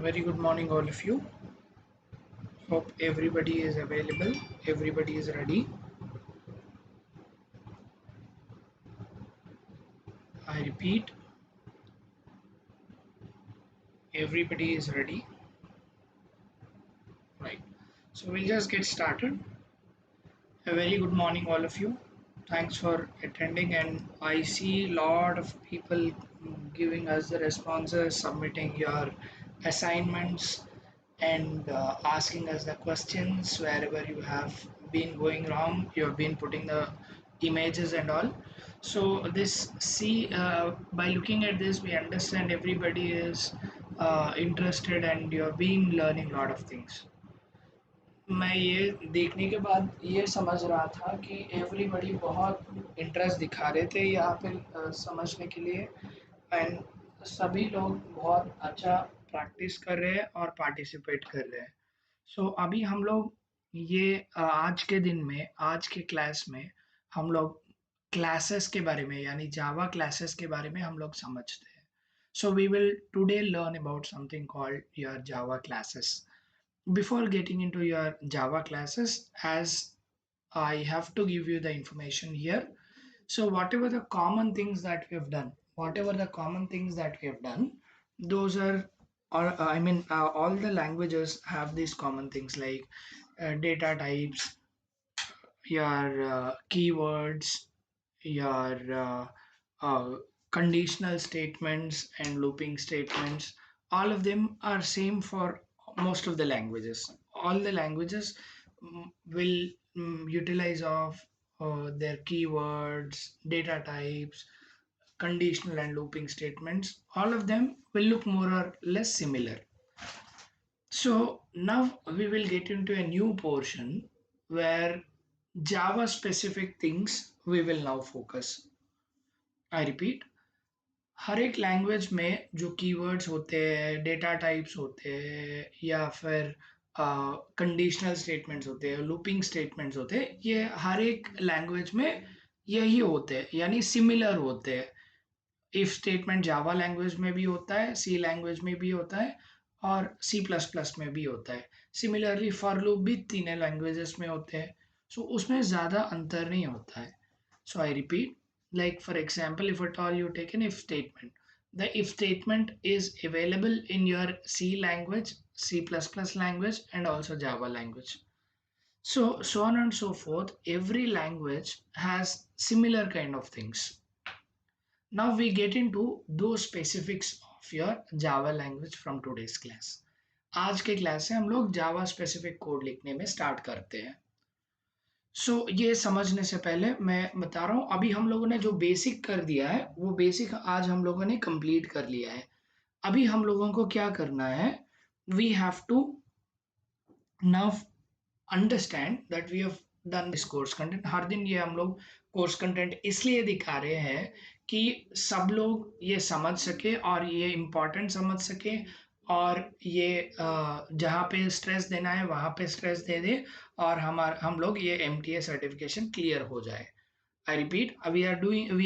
Very good morning, all of you. Hope everybody is available, everybody is ready. I repeat, everybody is ready. Right. So we'll just get started. A very good morning, all of you. Thanks for attending, and I see a lot of people giving us the responses, submitting your assignments, and asking us the questions wherever you have been going wrong. You have been putting the images and all. So this see by looking at this, we understand everybody is interested, and you have been learning a lot of things. मैं ये देखने के बाद ये समझ रहा था कि एवरीबॉडी बहुत इंटरेस्ट दिखा रहे थे यहाँ पे समझने के लिए एंड सभी लोग बहुत अच्छा प्रैक्टिस कर रहे हैं और पार्टिसिपेट कर रहे हैं। सो अभी हम लोग ये आज के दिन में आज के क्लास में हम लोग क्लासेस के बारे में यानी जावा क्लासेस के बारे में हम लोग समझते हैं। So we will today learn about something called your Java classes. Before getting into your Java classes, as I have to give you the information here. So whatever the common things that we have done, those are, or all the languages have these common things like data types, your keywords, your conditional statements and looping statements. All of them are same for most of the languages. All the languages will utilize of their keywords, data types, conditional and looping statements. All of them will look more or less similar. So now we will get into a new portion where Java specific things we will now focus. I repeat, हर एक language में जो keywords होते हैं, data types होते हैं या फिर conditional statements होते हैं, लूपिंग स्टेटमेंट्स होते हैं, ये हर एक लैंग्वेज में यही होते हैं यानी सिमिलर होते हैं। इफ स्टेटमेंट जावा लैंग्वेज में भी होता है, सी लैंग्वेज में भी होता है और सी प्लस प्लस में भी होता है। सिमिलरली फॉर लूप भी तीनों लैंग्वेजेस में होते हैं। सो उसमें ज़्यादा अंतर नहीं होता है। So I repeat, like for example, if at all you take an if statement, the if statement is available in your C language, C++ language, and also Java language. So on and so forth, every language has similar kind of things. Now we get into those specifics of your Java language from today's class. आज के class से हम लोग जावा specific code लिखने में start करते हैं। ये समझने से पहले मैं बता रहा हूँ, अभी हम लोगों ने जो बेसिक कर दिया है वो बेसिक आज हम लोगों ने कंप्लीट कर लिया है। अभी हम लोगों को क्या करना है, we have to now understand that we have done this course content. हर दिन ये हम लोग कोर्स कंटेंट इसलिए दिखा रहे हैं कि सब लोग ये समझ सके और ये इम्पोर्टेंट समझ सके और ये जहाँ पे स्ट्रेस देना है वहाँ पे स्ट्रेस दे दे और हम लोग ये MTA सर्टिफिकेशन क्लियर हो जाए। I repeat, we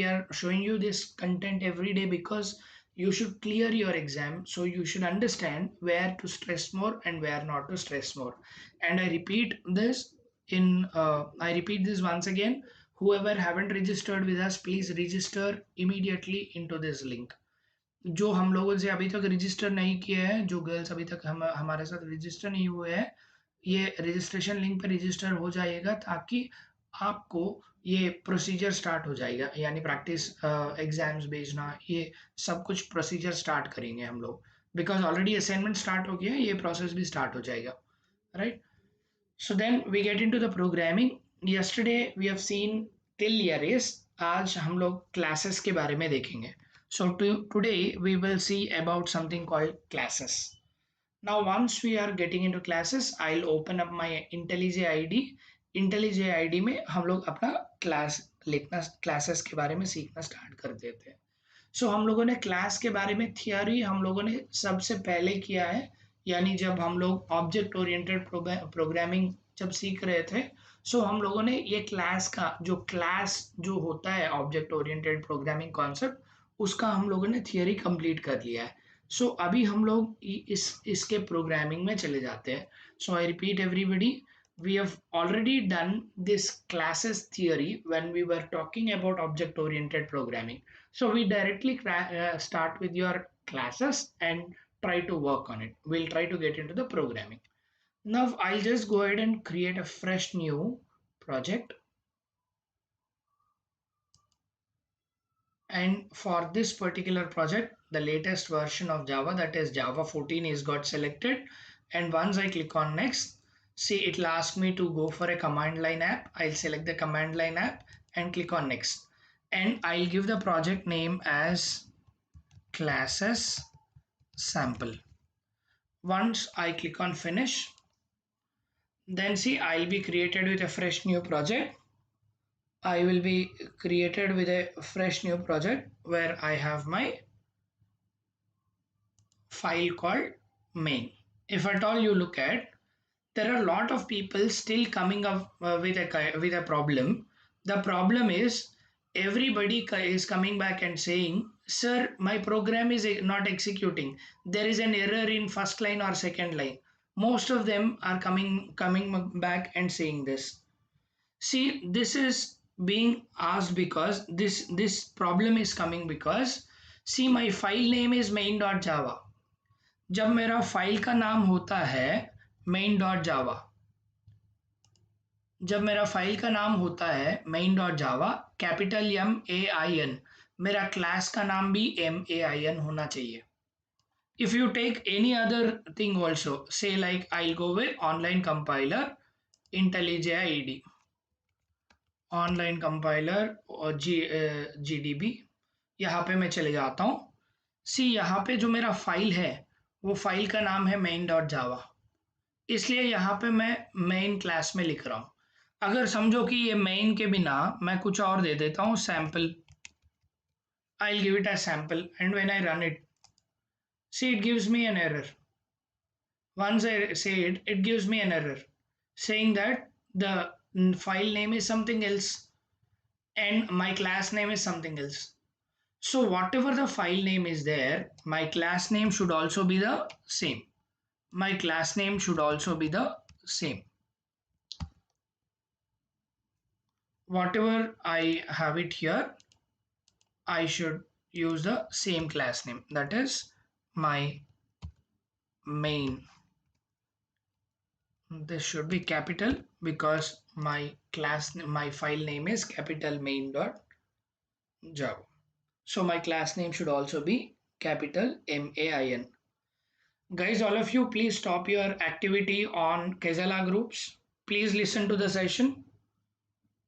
are showing you this content every day because you should clear your exam. So you should understand where to stress more and where not to stress more. And I repeat this once again. Whoever haven't registered with us, please register immediately into this link. जो हम लोगों से अभी तक register नहीं किए हैं, जो गर्ल्स अभी तक हमारे साथ रजिस्टर नहीं हुए हैं, ये रजिस्ट्रेशन लिंक पे रजिस्टर हो जाइएगा ताकि आपको ये प्रोसीजर स्टार्ट हो जाएगा यानी प्रैक्टिस एग्जाम्स भेजना, ये सब कुछ प्रोसीजर स्टार्ट करेंगे हम लोग बिकॉज ऑलरेडी असाइनमेंट स्टार्ट हो गया है, ये प्रोसेस भी स्टार्ट हो जाएगा, right. So then we get into the programming. Yesterday we have seen till arrays, आज हम लोग क्लासेस के बारे में देखेंगे। So today we will see about something called classes. Now once we are getting into classes, I'll open up my IntelliJ IDE. IntelliJ IDE में हम लोग अपना क्लास लिखना, क्लासेस के बारे में सीखना स्टार्ट कर देते हैं। हम लोगों ने क्लास के बारे में थियोरी हम लोगों ने सबसे पहले किया है, यानी जब हम लोग ऑब्जेक्ट ओरिएंटेड प्रोग्रामिंग जब सीख रहे थे, हम लोगों ने ये क्लास जो होता है ऑब्जेक्ट ओरिएंटेड प्रोग्रामिंग कॉन्सेप्ट, उसका हम लोगों ने थियोरी कंप्लीट कर लिया है। सो अभी हम लोग इसके प्रोग्रामिंग में चले जाते हैं. So I repeat everybody, we have already done this classes theory when we were talking about object oriented programming. So we directly start with your classes and try to work on it. We'll try to get into the programming. Now I'll just go ahead and create a fresh new project. And for this particular project, the latest version of Java, that is Java 14, is got selected. And once I click on next, see, it'll ask me to go for a command line app. I'll select the command line app and click on next. And I'll give the project name as classes sample. Once I click on finish, then see, I'll be created with a fresh new project. I will be created with a fresh new project where I have my file called main. If at all you look at, there are a lot of people still coming up with a problem. The problem is everybody is coming back and saying, "Sir, my program is not executing. There is an error in first line or second line." Most of them are coming back and saying this. See, this is being asked because this problem is coming because, see, my file name is main.java. जब मेरा file का नाम होता है main dot जावा, जब मेरा file का नाम होता है main डॉट जावा कैपिटल MAIN, मेरा क्लास का नाम भी MAIN होना चाहिए. If you take any other thing also, say like I'll go with online compiler IntelliJ IDE, online compiler और GDB, यहाँ पे मैं चले जाता हूँ. सी, यहाँ पे जो मेरा फाइल है वो फाइल का नाम है main डॉट जावा, इसलिए यहाँ पे मैं मेन क्लास में लिख रहा हूँ. अगर समझो कि ये मेन के बिना मैं कुछ और दे देता हूँ, sample, I'll give it as sample, and when I run it, see, it gives me an error. Once I say it, it gives me an error saying that the file name is something else and my class name is something else. So whatever the file name is there, my class name should also be the same. My class name should also be the same. Whatever I have it here, I should use the same class name, that is my main. This should be capital because my file name is capital main.java. So my class name should also be capital MAIN. Guys, all of you, please stop your activity on Kezala groups. Please listen to the session.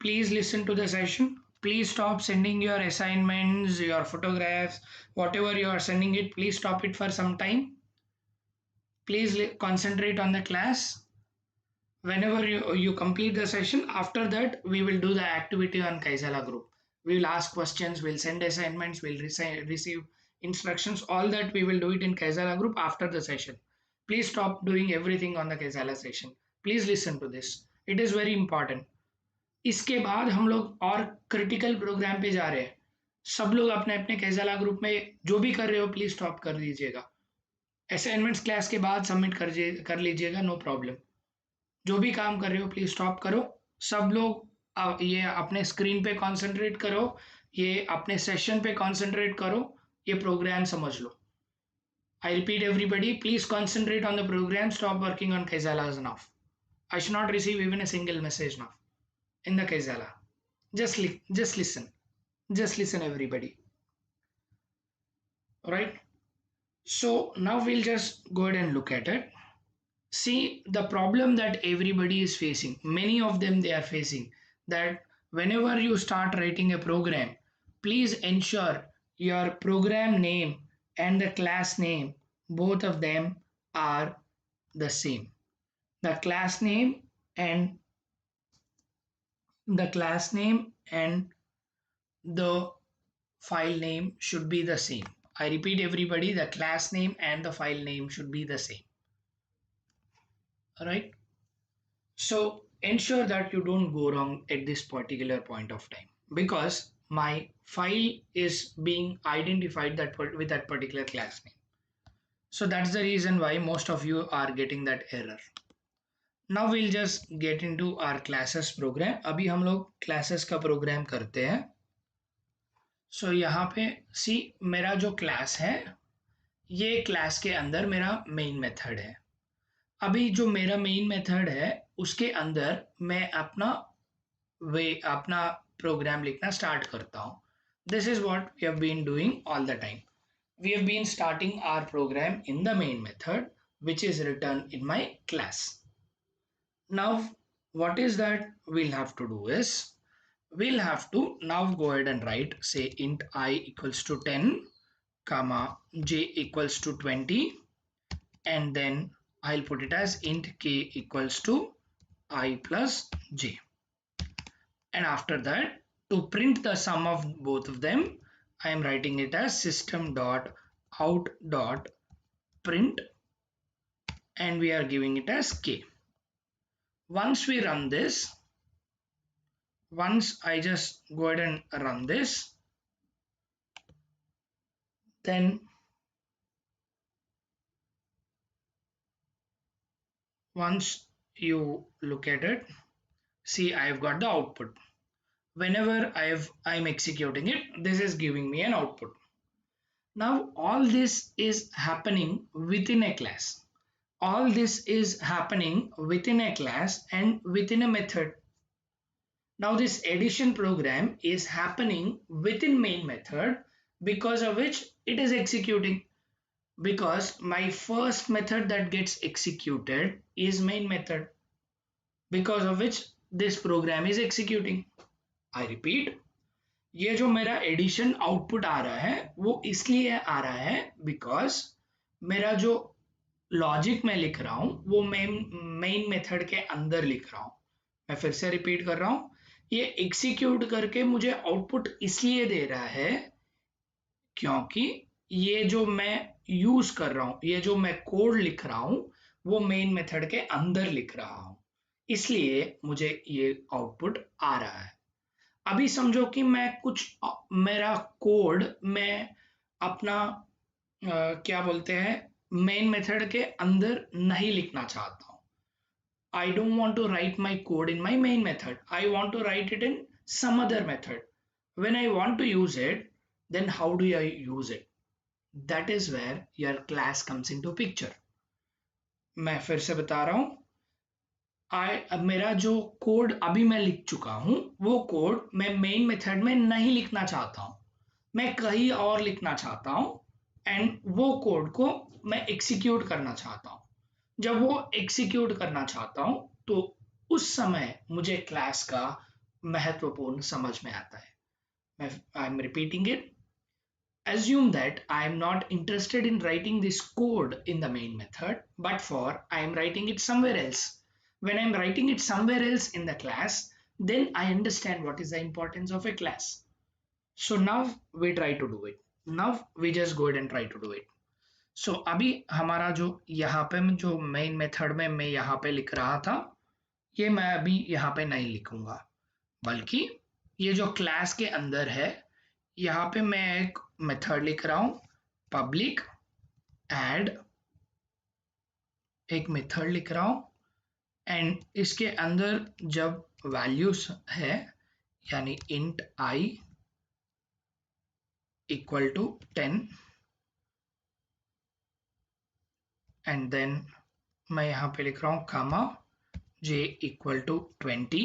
Please listen to the session. Please stop sending your assignments, your photographs, whatever you are sending it. Please stop it for some time. Please concentrate on the class. Whenever you complete the session, after that we will do the activity on Kaizala group. We will ask questions, we'll send assignments, we'll receive instructions. All that we will do it in Kaizala group after the session. Please stop doing everything on the Kaizala session. Please listen to this. It is very important. इसके बाद हम लोग और critical programme पे जा रहे हैं. सब लोग अपने अपने कैजाला ग्रुप में जो भी कर रहे हो प्लीज स्टॉप कर दीजिएगा. असाइनमेंट्स क्लास के बाद सबमिट कर लीजिएगा, नो प्रॉब्लम. जो भी काम कर रहे हो प्लीज स्टॉप करो. सब लोग ये अपने स्क्रीन पे कंसंट्रेट करो, ये अपने सेशन पे कंसंट्रेट करो, ये प्रोग्राम समझ लो. I repeat everybody, please concentrate on the program, stop working on Kaizalas now. I should not receive even a single message now in the Kaizala. Just listen. Just listen everybody. Alright? So now we'll just go ahead and look at it. See, the problem that everybody is facing, many of them they are facing, that whenever you start writing a program, please ensure your program name and the class name, both of them are the same. The class name and the class name and the file name should be the same. I repeat everybody, the class name and the file name should be the same. Alright? So ensure that you don't go wrong at this particular point of time, because my file is being identified with that particular class name. So that's the reason why most of you are getting that error. Now we'll just get into our classes program. अभी हम लोग classes का program करते हैं. So यहाँ पे see मेरा जो class है ये class के अंदर मेरा main method है. अभी जो मेरा main method है उसके अंदर मैं अपना program लिखना start करता हूँ. This is what we have been doing all the time. We have been starting our program in the main method which is written in my class. Now what is that we'll have to do is we'll have to now go ahead and write say int I equals to 10 comma j equals to 20, and then I'll put it as int k equals to I plus j, and after that to print the sum of both of them I am writing it as system dot out dot print, and we are giving it as k. Once we run this, once I just go ahead and run this, then once you look at it, see I've got the output. Whenever I'm executing it, this is giving me an output. Now all this is happening within a class. All this is happening within a class and within a method. Now this addition program is happening within main method because of which it is executing, because my first method that gets executed is main method, because of which this program is executing. I repeat, ये जो मेरा addition output आ रहा है वो इसलिए आ रहा है because मेरा जो लॉजिक मैं लिख रहा हूँ वो मेन मेथड के अंदर लिख रहा हूँ. मैं फिर से रिपीट कर रहा हूँ, ये एग्जीक्यूट करके मुझे आउटपुट इसलिए दे रहा है क्योंकि ये जो मैं यूज कर रहा हूँ, ये जो मैं कोड लिख रहा हूँ वो मेन मेथड के अंदर लिख रहा हूँ, इसलिए मुझे ये आउटपुट आ रहा है. अभी समझो कि मैं मेरा कोड मैं अपना क्या बोलते हैं मेन मेथड के अंदर नहीं लिखना चाहता हूँ. I don't want to write my code in my main method. I want to write it in some other method. When I want to use it, then how do I use it? That is where your class comes into picture. मैं फिर से बता रहा हूँ, मेरा जो code अभी मैं लिख चुका हूँ वो कोड मैं मेन मेथड में नहीं लिखना चाहता हूँ, मैं कहीं और लिखना चाहता हूँ एंड वो कोड को मैं एग्जीक्यूट करना चाहता हूँ. जब वो एग्जीक्यूट करना चाहता हूँ तो उस समय मुझे क्लास का महत्वपूर्ण समझ में आता है. I am repeating it. Assume that I am not interested in writing this code in the main method, but for I am writing it somewhere else. When I am writing it somewhere else in the class, then I understand what is the importance of a class. So now we try to do it. Now we just go ahead and try to do it. So अभी हमारा जो यहाँ पे जो main method में मैं यहाँ पे लिख रहा था ये मैं अभी यहाँ पे नहीं लिखूंगा, बल्कि ये जो क्लास के अंदर है यहाँ पे मैं एक मेथड लिख रहा हूँ पब्लिक ऐड, एक मेथड लिख रहा हूँ एंड इसके अंदर जब वैल्यूज है यानी int i equal to 10 and then मैं यहाँ पे लिख रहा हूँ comma j equal to 20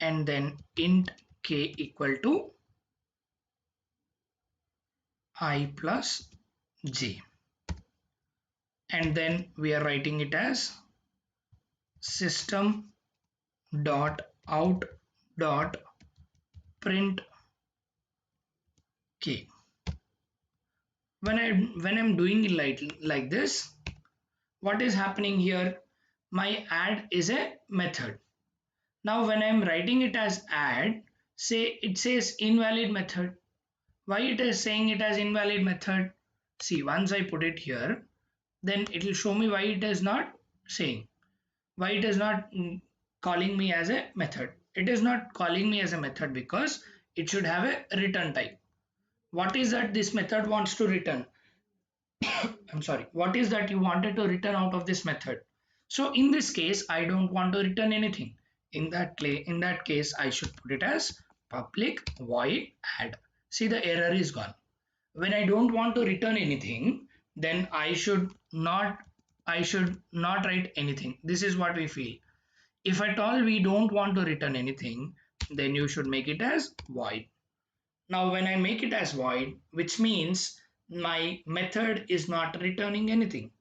and then int k equal to I plus j, and then we are writing it as system dot out dot print k. When I'm doing it like this, what is happening here? My add is a method. Now when I'm writing it as add, say it says invalid method. Why it is saying it as invalid method? See, once I put it here, then it will show me why it is not saying, why it is not calling me as a method. It is not calling me as a method because it should have a return type. What is that this method wants to return? I'm sorry, what is that you wanted to return out of this method? So in this case, I don't want to return anything. In that case, I should put it as public void add. See, the error is gone. When I don't want to return anything, then I should not write anything. This is what we feel. If at all we don't want to return anything, then you should make it as void. Now when I make it as void, which means my method is not returning anything.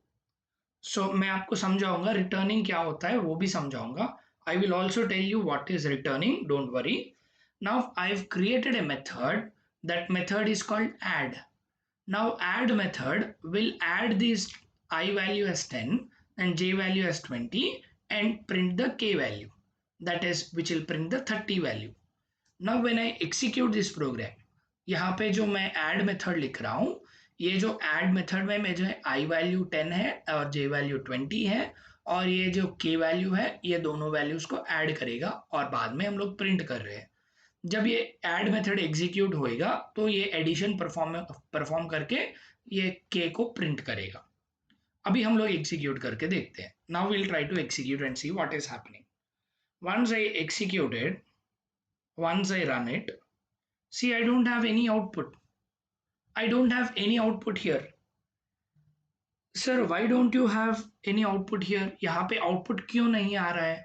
So मैं आपको समझाऊंगा returning क्या होता है वो भी समझाऊंगा. I will also tell you what is returning, don't worry. Now I've created a method. That method is called add. Now add method will add this I value as 10 and j value as 20 and print the k value, that is which will print the 30 value. Now when I execute this program, यहाँ पे जो मैं add method लिख रहा हूँ, ये जो add method में जो है I value 10 है और j value 20 है और ये जो k value है ये दोनों values को add करेगा और बाद में हम लोग print कर रहे हैं. जब ये add method execute होएगा तो ये addition perform करके ये k को print करेगा. अभी हम लोग execute करके देखते हैं. Now we'll try to execute and see what is happening. Once I execute it, once I run it, see, I don't have any output. I don't have any output here. Sir, why don't you have any output here? यहाँ पे output क्यों नहीं आ रहा है?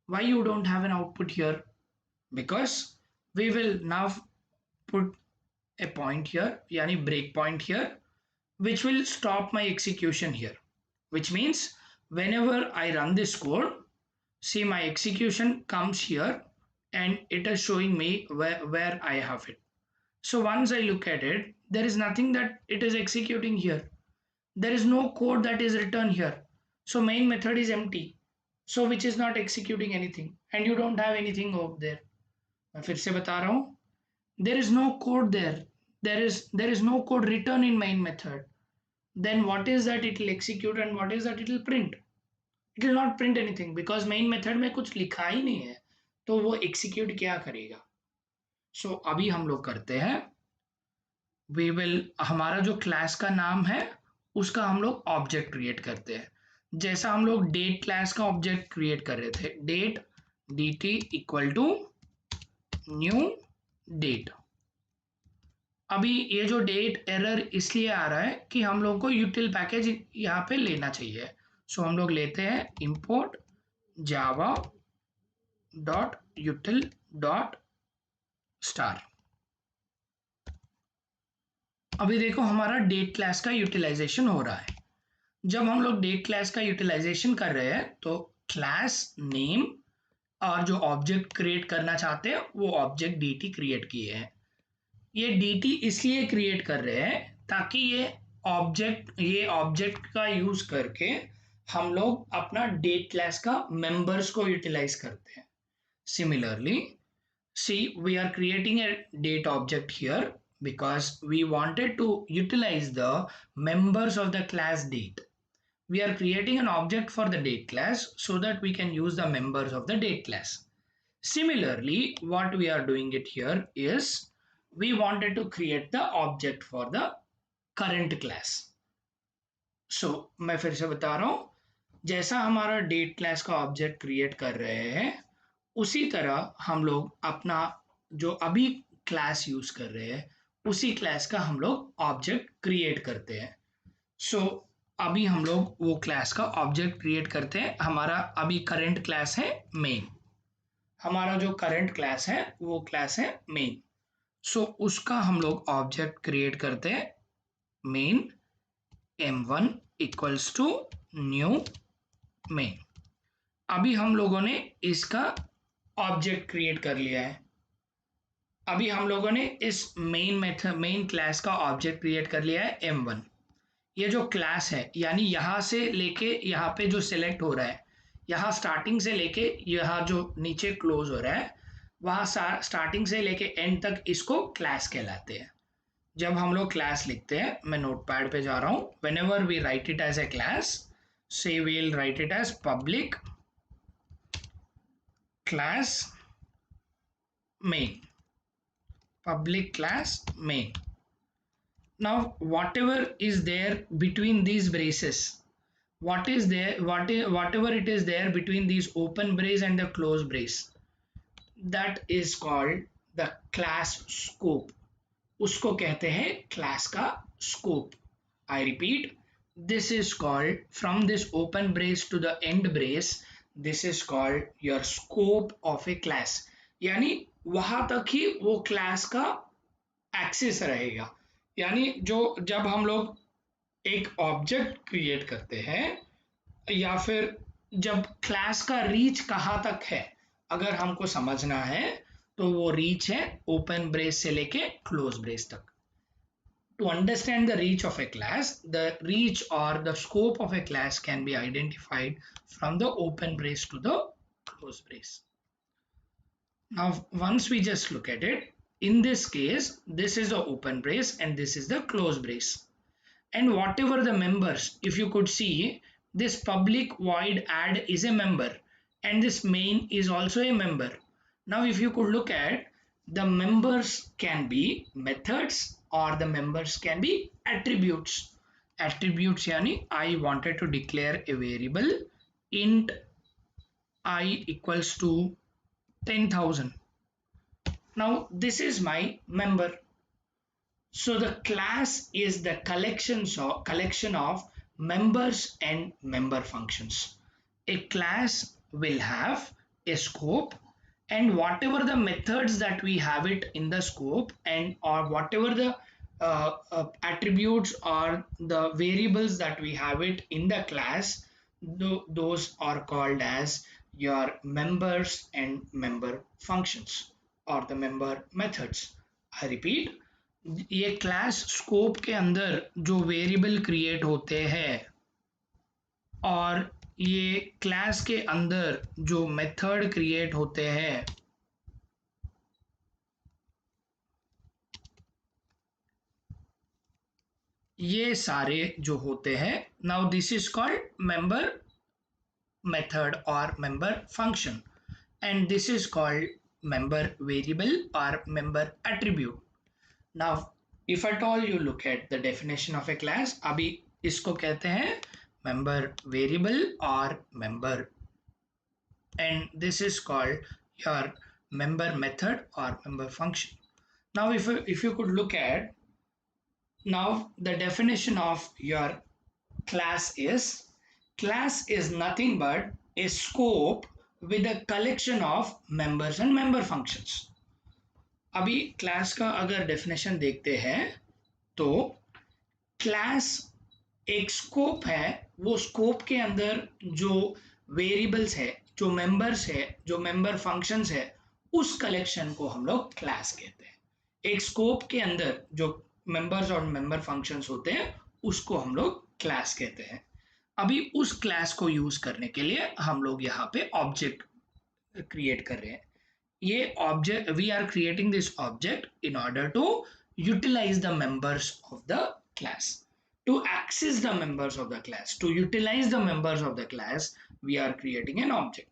Why you don't have an output here? Because we will now put a point here, यानी break point here, which will stop my execution here. Which means whenever I run this code, see my execution comes here and it is showing me where I have it. So once I look at it, there is nothing that it is executing here. There is no code that is written here. So main method is empty. So which is not executing anything and you don't have anything over there. मैं फिर से बता रहा हूँ. There is no code there. There is no code written in main method. Then what is that it will execute and what is that it will print? It will not print anything because main method में कुछ लिखा ही नहीं है. तो वो execute क्या करेगा? So अभी हम लोग करते हैं. We will, हमारा जो क्लास का नाम है उसका हम लोग ऑब्जेक्ट क्रिएट करते हैं. जैसा हम लोग डेट क्लास का ऑब्जेक्ट क्रिएट कर रहे थे, date dt equal to new date. अभी ये जो डेट एरर इसलिए आ रहा है कि हम लोग को यूटिल पैकेज यहाँ पे लेना चाहिए. सो हम लोग लेते हैं import java dot util dot star. अभी देखो हमारा डेट क्लास का यूटिलाइजेशन हो रहा है. जब हम लोग डेट क्लास का यूटिलाइजेशन कर रहे हैं तो क्लास नेम और जो ऑब्जेक्ट क्रिएट करना चाहते हैं वो ऑब्जेक्ट dt क्रिएट किए हैं. ये dt इसलिए क्रिएट कर रहे हैं ताकि ये ऑब्जेक्ट का यूज करके हम लोग अपना डेट क्लास का मेंबर्स को यूटिलाइज करते हैं. Similarly, see, we are creating a date object here because we wanted to utilize the members of the class date. We are creating an object for the date class so that we can use the members of the date class. Similarly, what we are doing it here is we wanted to create the object for the current class. So मैं फिर से बता रहा हूँ, जैसा हमारा date class का object create कर रहे हैं उसी तरह हम लोग अपना जो अभी क्लास यूज कर रहे हैं उसी क्लास का हम लोग ऑब्जेक्ट क्रिएट करते हैं. सो अभी हम लोग वो क्लास का ऑब्जेक्ट क्रिएट करते हैं. हमारा अभी करंट क्लास है मेन. हमारा जो करंट क्लास है वो क्लास है मेन. सो उसका हम लोग ऑब्जेक्ट क्रिएट करते हैं main m1 equals to new main. अभी हम लोगों ने इसका ऑब्जेक्ट क्रिएट कर लिया है. अभी हम लोगों ने इस मेन क्लास का ऑब्जेक्ट क्रिएट कर लिया है m1. ये जो क्लास है यानी यहाँ से लेके यहाँ पे जो सिलेक्ट हो रहा है, यहाँ स्टार्टिंग से लेके यहाँ जो नीचे क्लोज हो रहा है वहाँ स्टार्टिंग से लेके एंड तक इसको क्लास कहलाते हैं. जब हम लोग क्लास लिखते हैं, मैं नोटपैड पे जा रहा हूँ, whenever we write it as a class, say we'll write it as public class main, public class main. Now whatever is there between these braces, whatever it is there between these open brace and the closed brace, that is called the class scope. उसको कहते हैं class का scope. I repeat, this is called, from this open brace to the end brace, this is called your scope of a class. यानी वहां तक ही वो class का access रहेगा. यानी जो जब हम लोग एक ऑब्जेक्ट क्रिएट करते हैं, या फिर जब क्लास का रीच कहाँ तक है अगर हमको समझना है, तो वो रीच है ओपन ब्रेस से लेके क्लोज ब्रेस तक. To understand the reach of a class, the reach or the scope of a class can be identified from the open brace to the closed brace. Now, once we just look at it, in this case, this is the open brace and this is the closed brace. And whatever the members, if you could see, this public void add is a member and this main is also a member. Now, if you could look at, the members can be methods or the members can be attributes. Attributes yani I wanted to declare a variable int I equals to 10,000. Now this is my member. So the class is the collection of members and member functions. A class will have a scope, and whatever the methods that we have it in the scope, and or whatever the attributes or the variables that we have it in the class, those are called as your members and member functions or the member methods. I repeat, ये class scope के अंदर जो variable create होते हैं और ये class के अंदर जो मेथड क्रिएट होते हैं, ये सारे जो होते हैं, now this is called member method और member function, and this is called member variable और member attribute. Now, if at all you look at the definition of a class, अभी इसको कहते हैं member variable or member, and this is called your member method or member function. Now, if you could look at, now the definition of your class is nothing but a scope with a collection of members and member functions. अभी class का अगर definition देखते हैं तो class एक scope है, वो scope के अंदर जो वेरिएबल्स है, जो मेंबर्स है, जो मेंबर फंक्शंस है, उस कलेक्शन को हम लोग क्लास कहते हैं. एक स्कोप के अंदर जो मेंबर्स और मेंबर फंक्शंस होते हैं उसको हम लोग क्लास कहते हैं. अभी उस क्लास को यूज करने के लिए हम लोग यहाँ पे ऑब्जेक्ट क्रिएट कर रहे हैं. ये object, we are creating this object in order to utilize the members of the class. To access the members of the class, to utilize the members of the class, we are creating an object.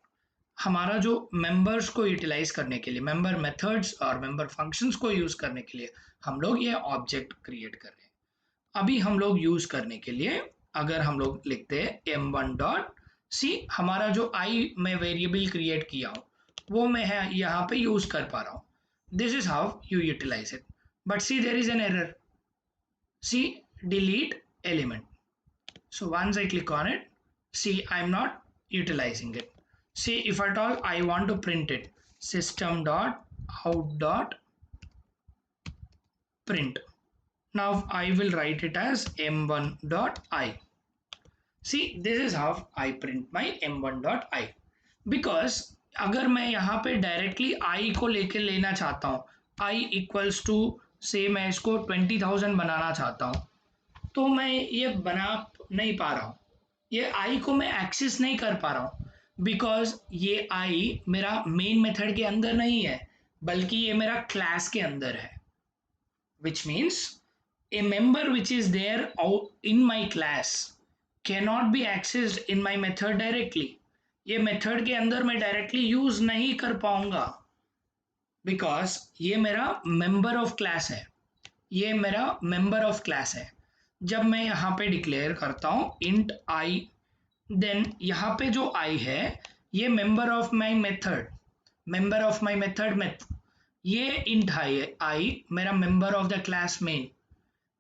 हमारा जो members को utilize करने के लिए, member methods और member functions को use करने के लिए हम लोग ये object create कर रहे हैं. अभी हम लोग use करने के लिए अगर हम लोग लिखते हैं m1 डॉट सी, हमारा जो I में variable create किया हूँ वो मैं यहाँ पे use कर पा रहा हूँ. This is how you utilize it. But see, there is an error. See, delete element. So once I click on it, see, I'm not utilizing it. See, if at all I want to print it, system dot out dot print. Now I will write it as m1 dot I. See, this is how I print my m1 dot I. Because अगर मैं यहाँ पे directly I को लेके लेना चाहता हूँ, I equals to से मैं इसको 20,000 बनाना चाहता हूँ, तो मैं ये बना नहीं पा रहा हूँ, ये I को मैं एक्सेस नहीं कर पा रहा हूँ, बिकॉज ये I मेरा मेन मेथड के अंदर नहीं है, बल्कि ये मेरा क्लास के अंदर है. Which means a member which is there in my class cannot be accessed in my method directly. ये मेथड के अंदर मैं डायरेक्टली यूज नहीं कर पाऊंगा, बिकॉज ये मेरा मेंबर ऑफ क्लास है. ये मेरा मेंबर ऑफ क्लास है। जब मैं यहाँ पे डिक्लेयर करता हूँ इंट आई, देन यहाँ पे जो आई है ये member of my method, member of my method meth, ये इंट आई मेरा member of the class main.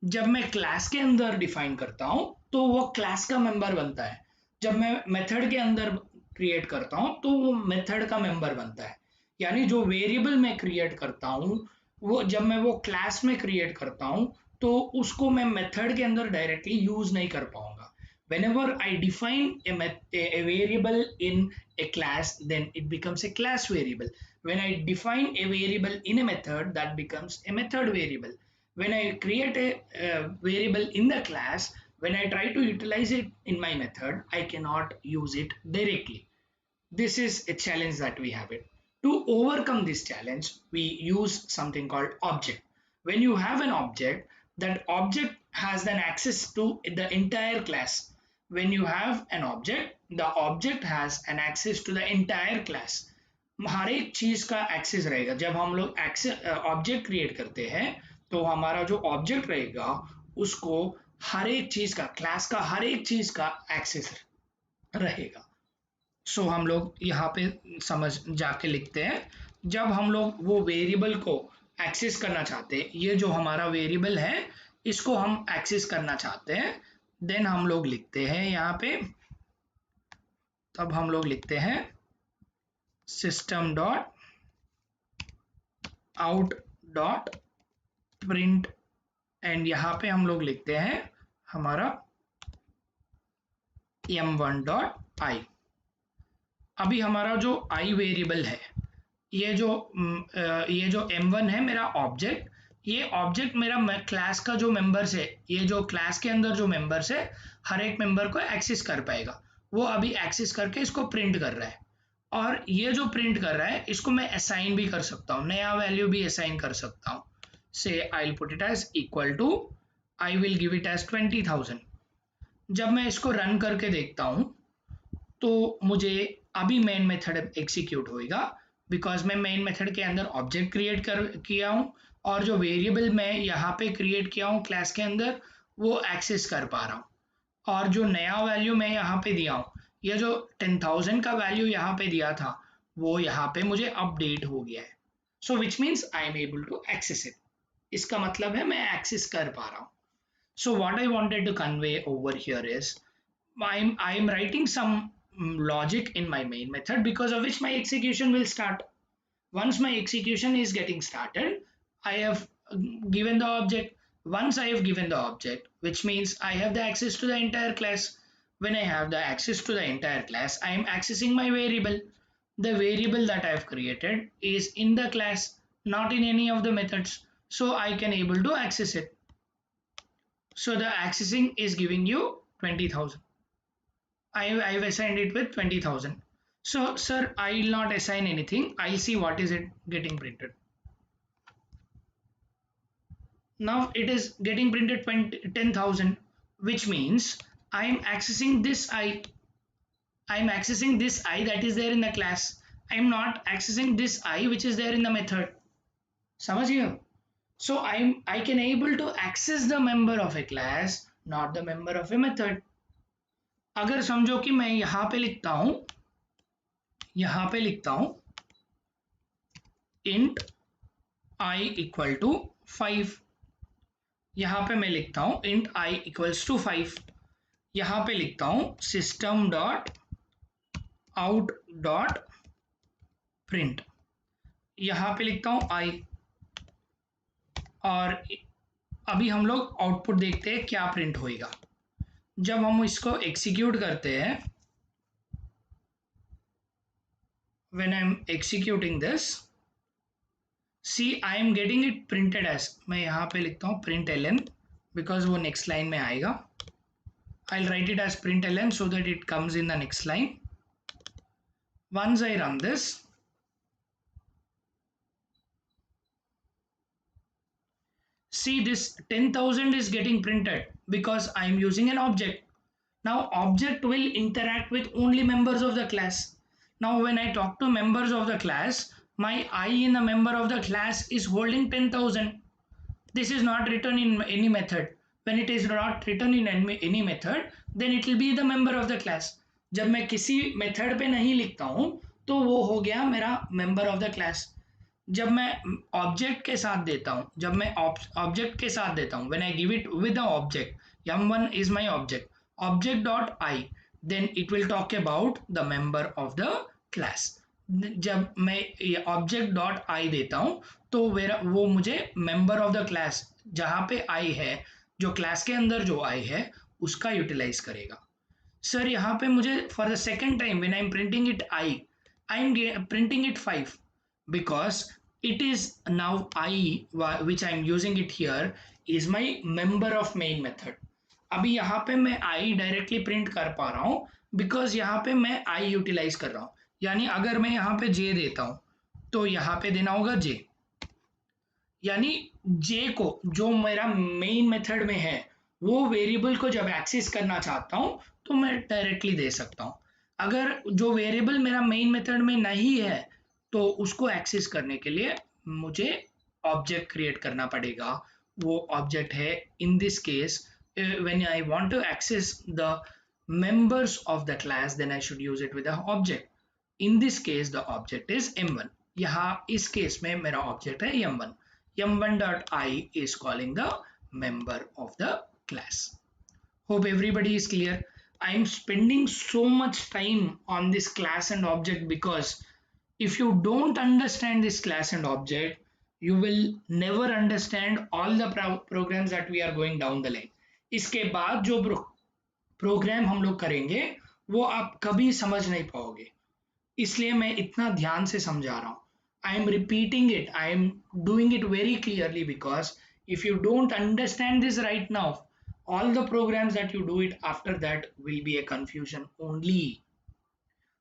जब मैं क्लास के अंदर डिफाइन करता हूँ तो वो क्लास का मेंबर बनता है। जब मैं मेथड के अंदर क्रिएट करता हूँ तो वो मेथड का मेंबर बनता है। यानी जो वेरिएबल मैं क्रिएट करता हूँ वो जब मैं वो क्लास में क्रिएट करता हूँ तो उसको मैं मेथड के अंदर डायरेक्टली यूज नहीं कर पाऊंगा। whenever I define a variable in a class, then it becomes a class variable. When I define a variable in a method, that becomes a method variable. When I create a variable in the class, when I try to utilize it in my method, I cannot use it directly. This is a challenge that we have it. To overcome this challenge, we use something called object. When you have an object, that object has an access to the entire class. When you have an object, the object has an access to the entire class. हर एक चीज का access रहेगा। जब हम लोग object create करते हैं तो हमारा जो ऑब्जेक्ट रहेगा उसको हर एक चीज का, क्लास का हर एक चीज का एक्सेस रहेगा। सो हम लोग यहाँ पे समझ जाके लिखते हैं। जब हम लोग वो वेरिएबल को एक्सेस करना चाहते हैं, ये जो हमारा वेरिएबल है इसको हम एक्सेस करना चाहते हैं, देन हम लोग लिखते हैं यहाँ पे, तब हम लोग लिखते हैं system dot out dot print, and यहाँ पे हम लोग लिखते हैं हमारा m1 डॉट आई। अभी हमारा जो आई वेरिएबल है, ये जो m1 है मेरा ऑब्जेक्ट, ये ऑब्जेक्ट मेरा क्लास का जो मेंबर्स है, ये जो क्लास के अंदर जो मेंबर्स है हर एक मेंबर को एक्सेस कर पाएगा। वो अभी एक्सेस करके इसको प्रिंट कर रहा है, और ये जो प्रिंट कर रहा है इसको मैं असाइन भी कर सकता हूँ, नया वैल्यू भी असाइन कर सकता हूँ। Say I will put it as equal to, I will give it as 20,000। जब मैं इसको रन करके देखता हूँ तो मुझे अभी मेन मेथड एग्जीक्यूट होएगा, बिकॉज मैं मेन मेथड के अंदर ऑब्जेक्ट क्रिएट कर किया हूँ और जो वेरिएबल मैं यहाँ पे क्रिएट किया हूँ क्लास के अंदर वो एक्सेस कर पा रहा हूँ, और जो नया वैल्यू मैं यहाँ पे दिया हूँ, ये जो 10,000 का वैल्यू यहाँ पे दिया था वो यहाँ पे मुझे अपडेट हो गया है। So which means I am able to access it. इसका मतलब है मैं एक्सेस कर पा रहा हूँ। So what I wanted to convey over here is I'm writing some logic in my main method, because of which my execution will start. Once my execution is getting started, I have given the object. Once I have given the object, which means I have the access to the entire class. When I have the access to the entire class, I am accessing my variable. The variable that I have created is in the class, not in any of the methods. So I can able to access it. So the accessing is giving you 20,000. I've assigned it with 20,000. So, sir, I will not assign anything. I'll see what is it getting printed. Now it is getting printed 10,000, which means I'm accessing this I. I'm accessing this I that is there in the class. I'm not accessing this I which is there in the method. समझ गए? So I can able to access the member of a class, not the member of a method. अगर समझो कि मैं यहाँ पे लिखता हूँ, int I इक्वल टू 5, यहाँ पे मैं लिखता हूँ int I इक्वल्स टू 5, यहाँ पे लिखता हूँ system dot out dot print, यहाँ पे लिखता हूँ I, और अभी हम लोग आउटपुट देखते हैं क्या प्रिंट होएगा। जब हम इसको एग्जीक्यूट करते हैं, when I'm executing this, see I am getting it printed as, मैं यहाँ पे लिखता हूँ println, because वो next line में आएगा। I'll write it as println so that it comes in the next line. Once I run this, see this 10,000 is getting printed because I am using an object. Now object will interact with only members of the class. Now when I talk to members of the class, my I in the member of the class is holding 10,000. this is not written in any method. When it is not written in any method, then it will be the member of the class. जब मैं किसी method पे नहीं लिखता हूँ तो वो हो गया मेरा मेंबर ऑफ द क्लास. जब मैं ऑब्जेक्ट के साथ देता हूँ, जब मैं ऑब्जेक्ट के साथ देता हूँ, when I give it with the object, m1 is my object, object dot i, then it will talk about the member of the class. जब मैं ऑब्जेक्ट डॉट आई देता हूँ तो वो मुझे मेंबर ऑफ द क्लास, जहाँ पे आई है, जो क्लास के अंदर जो आई है, उसका यूटिलाइज करेगा. सर यहाँ पे मुझे for the second time when I am printing it I am printing it 5 because it is now I which I am using it here is my member of main method. अभी यहाँ पे मैं I directly print कर पा रहा हूँ because यहाँ पे मैं I यूटिलाइज कर रहा हूँ. यानी अगर मैं यहाँ पे J देता हूँ तो यहाँ पे देना होगा J. यानी J को जो मेरा मेन मेथड में है वो वेरिएबल को जब एक्सेस करना चाहता हूँ तो मैं डायरेक्टली दे सकता हूँ. अगर जो वेरिएबल मेरा मेन मेथड में नहीं है तो उसको एक्सेस करने के लिए मुझे ऑब्जेक्ट क्रिएट करना पड़ेगा. वो ऑब्जेक्ट है in this case when I want to access the members of the class, then I should use it with the object. In this case the object is m1. यहाँ इस case में मेरा object है m1. m1.i is calling the member of the class. Hope everybody is clear. I am spending so much time on this class and object because if you don't understand this class and object, you will never understand all the programs that we are going down the line. इसके बाद जो programme हम लोग करेंगे वो आप कभी समझ नहीं पाओगे, इसलिए मैं इतना ध्यान से समझा रहा हूँ. I am repeating it, I am doing it very clearly because if you don't understand this right now, all the programs that you do it after that will be a confusion only.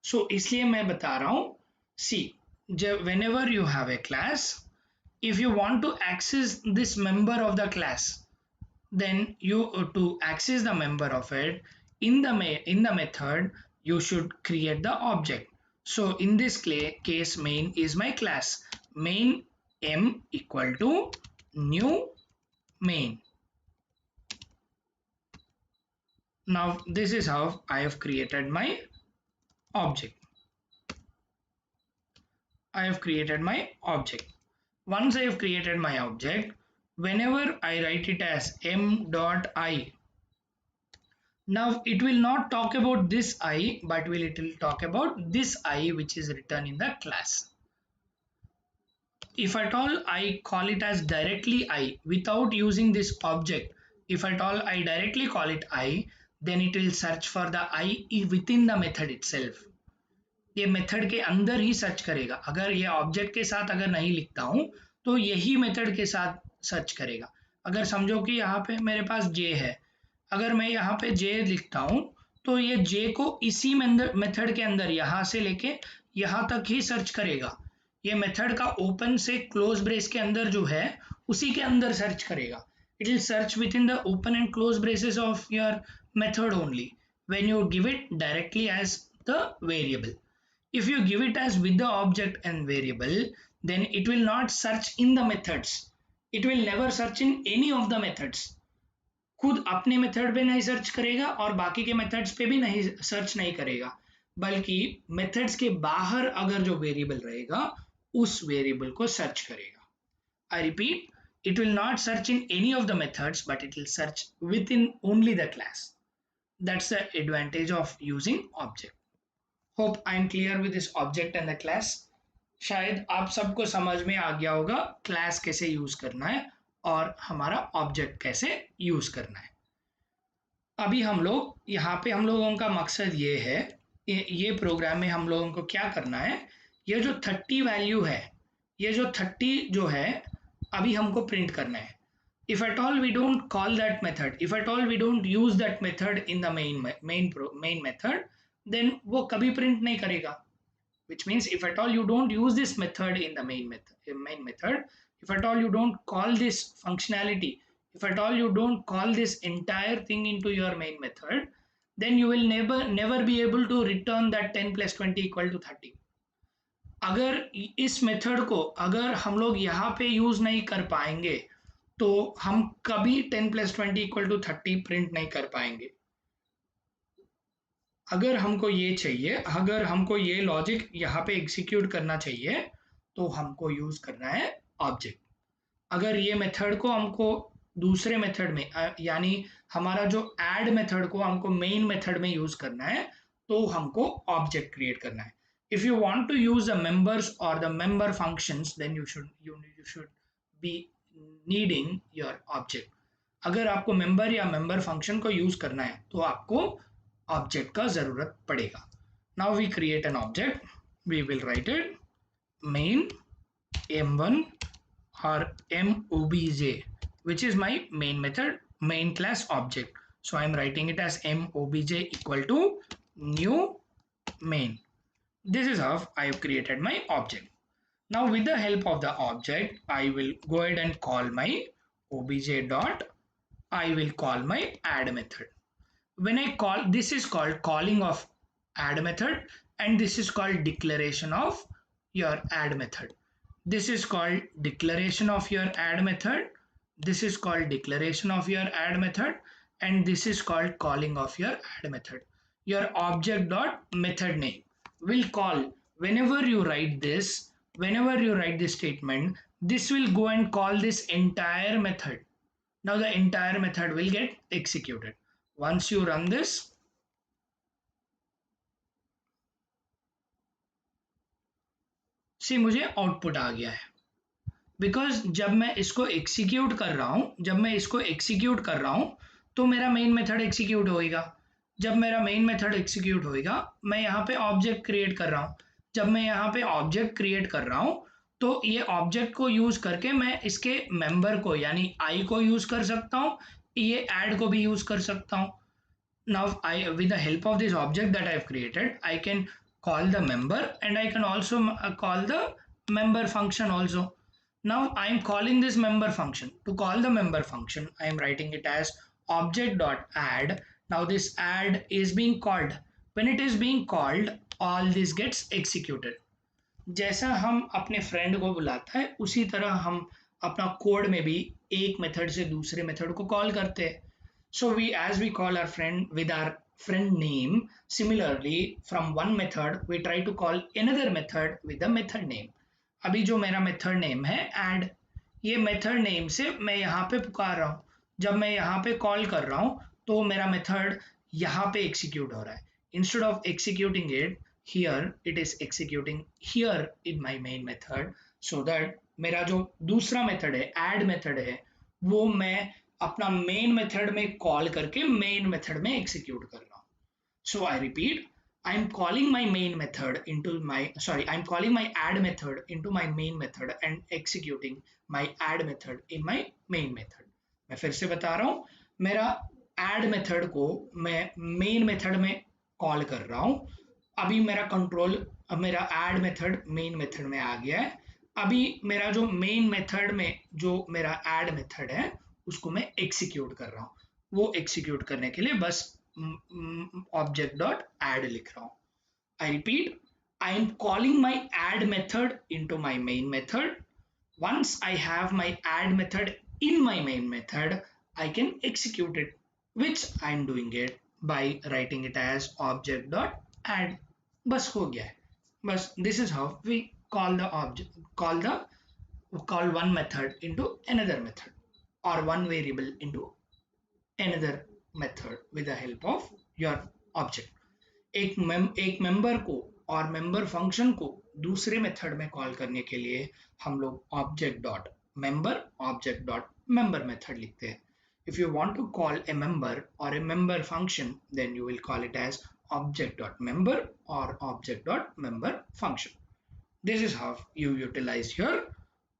So इसलिए मैं बता रहा हूँ, see, whenever you have a class, if you want to access this member of the class, then you to access the member of it in the method you should create the object. So in this case main is my class, main m equal to new main. Now this is how I have created my object. I have created my object. Once I have created my object, whenever I write it as m dot I, now it will not talk about this I, but it will talk about this I which is written in the class. If at all I call it as directly I without using this object, if at all I directly call it I, then it will search for the I within the method itself. ये method के अंदर ही search करेगा. अगर ये object के साथ अगर नहीं लिखता हूं तो यही मेथड के साथ सर्च करेगा. अगर समझो कि यहाँ पे मेरे पास J है, अगर मैं यहाँ पे J लिखता हूँ तो ये J को इसी मेथड के अंदर यहाँ से लेके यहाँ तक ही सर्च करेगा. ये मेथड का ओपन से क्लोज ब्रेस के अंदर जो है उसी के अंदर सर्च करेगा. It will search within the open and close braces of your method only when you give it directly as the variable. If you give it as with the object and variable, then it will not search in the methods. It will never search in any of the methods. खुद अपने method पे नहीं search करेगा और बाकी के methods पे भी नहीं सर्च नहीं करेगा, बल्कि मेथड्स के बाहर अगर जो वेरिएबल रहेगा उस वेरिएबल को सर्च करेगा. I repeat, it will not search in any of the methods, but it will search within only the class. That's the advantage of using object. Hope I am clear with this object and the class. शायद आप सबको समझ में आ गया होगा class कैसे use करना है और हमारा ऑब्जेक्ट कैसे यूज करना है. अभी हम लोग यहाँ पे हम लोगों का मकसद ये है, ये प्रोग्राम में हम लोगों को क्या करना है, ये जो 30 वैल्यू है, ये जो 30 जो है अभी हमको प्रिंट करना है. If at all we don't call that method, if at all we don't use that method in the main method, then वो कभी प्रिंट नहीं करेगा. Which means if at all you don't use this method in the main method, if at all you don't call this functionality, if at all you don't call this entire thing into your main method, then you will never be able to return that 10 plus 20 equal to 30. अगर इस method को अगर हम लोग यहाँ पे use नहीं कर पाएंगे तो हम कभी 10 + 20 = 30 प्रिंट नहीं कर पाएंगे। अगर हमको ये चाहिए, अगर हमको ये लॉजिक यहाँ पे एग्जीक्यूट करना चाहिए, तो हमको यूज करना है ऑब्जेक्ट। अगर ये मेथड को हमको दूसरे मेथड में यानी हमारा जो ऐड मेथड को हमको मेन मेथड में यूज करना है, तो हमको ऑब्जेक्ट क्रिएट करना है। If you want to use the members और the member functions, then you should be needing your object। अगर आपको मेंबर या मेंबर फंक्शन को यूज करना है तो आपको ऑब्जेक्ट का जरूरत पड़ेगा। Now we create an object, we will write it main m1 or mobj, which is my main method, main class object. So I'm writing it as mobj equal to new main. This is how I have created my object. Now with the help of the object, I will go ahead and call my obj dot, I will call my add method. When I call, this is called calling of add method, and this is called declaration of your add method. This is called declaration of your add method, this is called declaration of your add method, and this is called calling of your add method. Your object dot method name will call, whenever you write this, whenever you write this statement, this will go and call this entire method. Now the entire method will get executed. Once you run this, see मुझे output आ गया है। Because जब मैं इसको execute कर रहा हूं, जब मैं इसको एग्जीक्यूट कर रहा हूं, तो मेरा मेन मेथड एग्जीक्यूट होएगा। जब मेरा मेन मेथड एग्जीक्यूट होएगा, मैं यहाँ पे ऑब्जेक्ट क्रिएट कर रहा हूँ। जब मैं यहाँ पे ऑब्जेक्ट क्रिएट कर रहा हूँ, तो ये ऑब्जेक्ट को यूज करके मैं इसके मेंबर को यानी आई को यूज कर सकता हूँ, ये ऐड को भी यूज कर सकता हूँ। Now with the help of this object that I have created, I can call the member, and I can also call the member function also. Now I am calling this member function. To call the member function, I am writing it as object.add. Now this add is being called. When it is being called, all this gets executed. जैसा हम अपने friend को बुलाता है, उसी तरह हम अपना कोड में भी एक मेथड से दूसरे मेथड को कॉल करते हैं। So as we call our friend with our friend name, similarly from one method we try to call another method with the method name. अभी जो मेरा मेथड नेम है add, ये मेथड नेम से मैं यहाँ पे पुकार रहा हूँ। जब मैं यहाँ पे कॉल कर रहा हूँ, तो मेरा मेथड यहाँ पे एग्जीक्यूट हो रहा है। Instead of executing it here, it is executing here in my main method, so that मेरा जो दूसरा मेथड है add मेथड है, वो मैं अपना मेन मेथड में कॉल करके मेन मेथड में एग्जीक्यूट कर रहा हूँ। So I repeat, I am calling my main method into my, sorry, I am calling my add method into my main method and executing my add method in my main method. मैं फिर से बता रहा हूँ, मेरा add method को मैं main method में कॉल कर रहा हूँ। अभी मेरा कंट्रोल, अब मेरा add method main method में आ गया है। अभी मेरा जो main method में जो मेरा add method है, उसको मैं एग्जीक्यूट कर रहा हूँ। वो एग्जीक्यूट करने के लिए बस ऑब्जेक्ट डॉट एड लिख रहा हूँ। आई repeat, I am calling my add method into my main method. Once I have my add method in my main method, I can execute it, which I am doing it by writing it as object dot add. बस हो गया है। बस this is how we call the object, call one method into another method, or one variable into another method with the help of your object. एक member को और member function को दूसरे मेथड में कॉल करने के लिए हम लोग object dot member, object dot member method लिखते हैं। If you want to call a member or a member function, then you will call it as object.member or object.member function. This is how you utilize your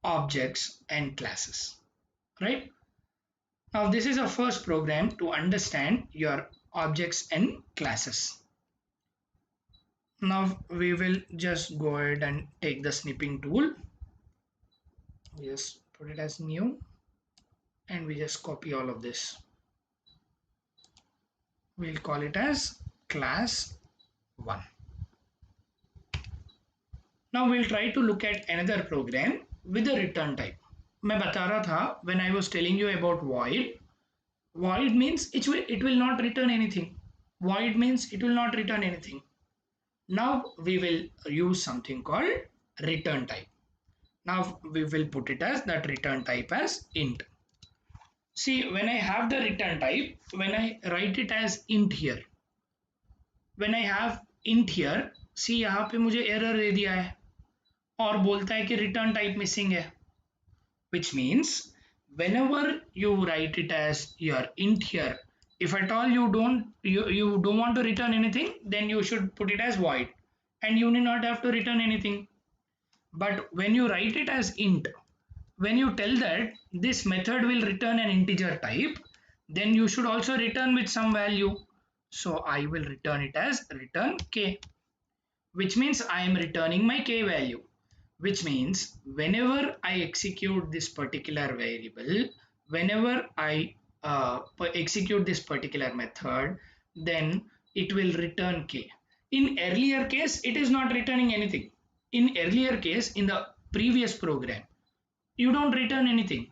objects and classes, right? Now this is our first program to understand your objects and classes. Now we will just go ahead and take the snipping tool. We just put it as new, and we just copy all of this. We'll call it as class 1. Now we'll try to look at another program with a return type. मैं बता रहा था when I was telling you about void means it will not return anything. Void means it will not return anything. Now we will use something called return type. Now we will put it as that return type as int. See, when I have the return type, when I write it as int here, when I have int here, see यहाँ पे मुझे error दे दिया है और बोलता है कि return type missing है, which means whenever you write it as your int here, if at all you don't want to return anything, then you should put it as void and you need not have to return anything. But when you write it as int, when you tell that this method will return an integer type, then you should also return with some value. So I will return it as return k, which means I am returning my k value, which means whenever I execute this particular variable, whenever I execute this particular method, then it will return k. In earlier case, it is not returning anything. In earlier case, in the previous program, you don't return anything,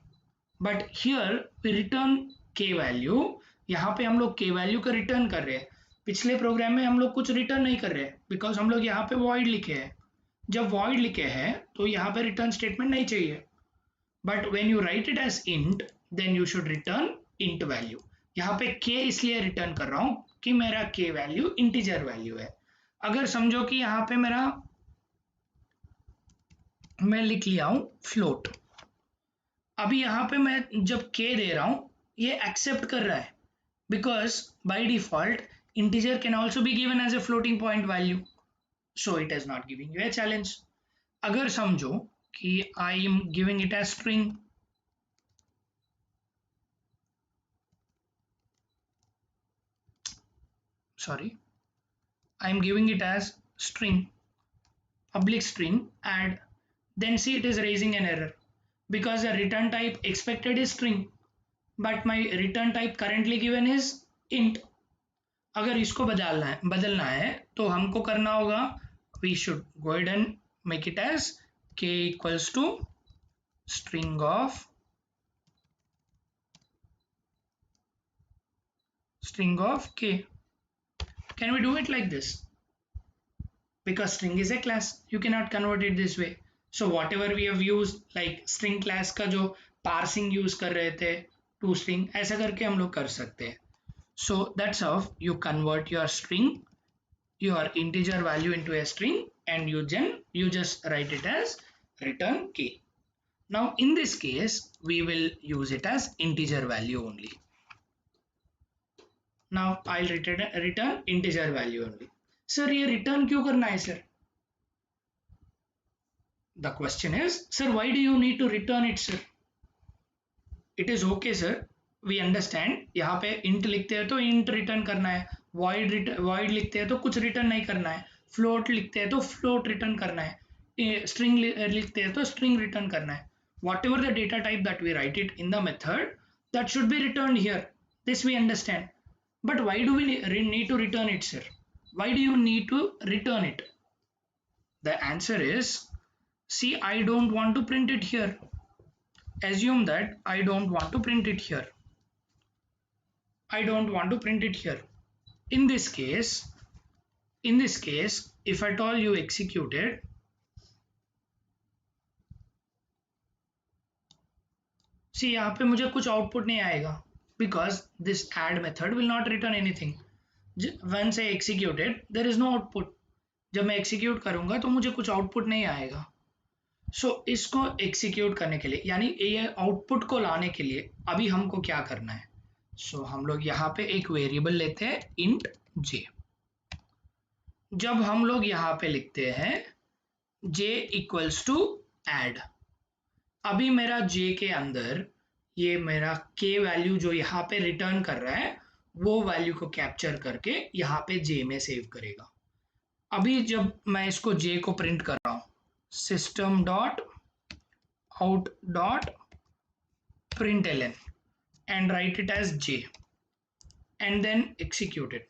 but here we return k value. यहाँ पे हम लोग k value का return कर रहे हैं. पिछले programme में हम लोग कुछ रिटर्न नहीं कर रहे हैं बिकॉज हम लोग यहाँ पे void लिखे हैं. जब void लिखे हैं तो यहाँ पे रिटर्न स्टेटमेंट नहीं चाहिए, but when you write it as int then you should return int value. यहाँ पे k इसलिए रिटर्न कर रहा हूँ कि मेरा k वैल्यू इंटीजर वैल्यू है. अगर समझो कि यहाँ पे मेरा मैं लिख लिया हूँ फ्लोट, अभी यहाँ पे मैं जब k दे रहा हूँ ये एक्सेप्ट कर रहा है because by default integer can also be given as a floating point value, so it is not giving you a challenge. अगर समझो कि I am giving it as string, sorry, I am giving it as string, public string add, then see it is raising an error because the return type expected is string but my return type currently given is int. अगर इसको बदलना है तो हमको करना होगा, we should go ahead and make it as k equals to string of k. Can we do it like this? Because string is a class, you cannot convert it this way. So whatever we have used like string class का जो parsing use कर रहे थे to string, ऐसा करके हम लोग कर सकते हैं. So that's how you convert your string, your integer value into a string, and you just write it as return k. Now in this case we will use it as integer value only. Now I'll return integer value only. Sir ये return क्यों करना है sir? The question is, sir, why do you need to return it, sir? It is okay, sir. We understand. यहाँ पे int लिखते हैं तो int return करना है, void लिखते हैं तो कुछ return नहीं करना है, float लिखते हैं तो float return करना है, string लिखते हैं तो string return करना है. Whatever the data type that we write it in the method, that should be returned here. This we understand. But why do we need to return it, sir? Why do you need to return it? The answer is, see, I don't want to print it here. Assume that I don't want to print it here. I don't want to print it here. In this case, if at all you execute it, see यहाँ पे मुझे कुछ output नहीं आएगा because this add method will not return anything. Once I execute it, there is no output. जब मैं execute करूँगा तो मुझे कुछ output नहीं आएगा. इसको एग्जीक्यूट करने के लिए यानी ये आउटपुट को लाने के लिए अभी हमको क्या करना है? हम लोग यहाँ पे एक वेरिएबल लेते हैं int j. जब हम लोग यहाँ पे लिखते हैं j इक्वल्स टू add, अभी मेरा j के अंदर ये मेरा k वैल्यू जो यहाँ पे रिटर्न कर रहा है वो वैल्यू को कैप्चर करके यहाँ पे j में सेव करेगा. अभी जब मैं इसको j को प्रिंट कर रहा हूँ, system dot out dot println and write it as j and then execute it.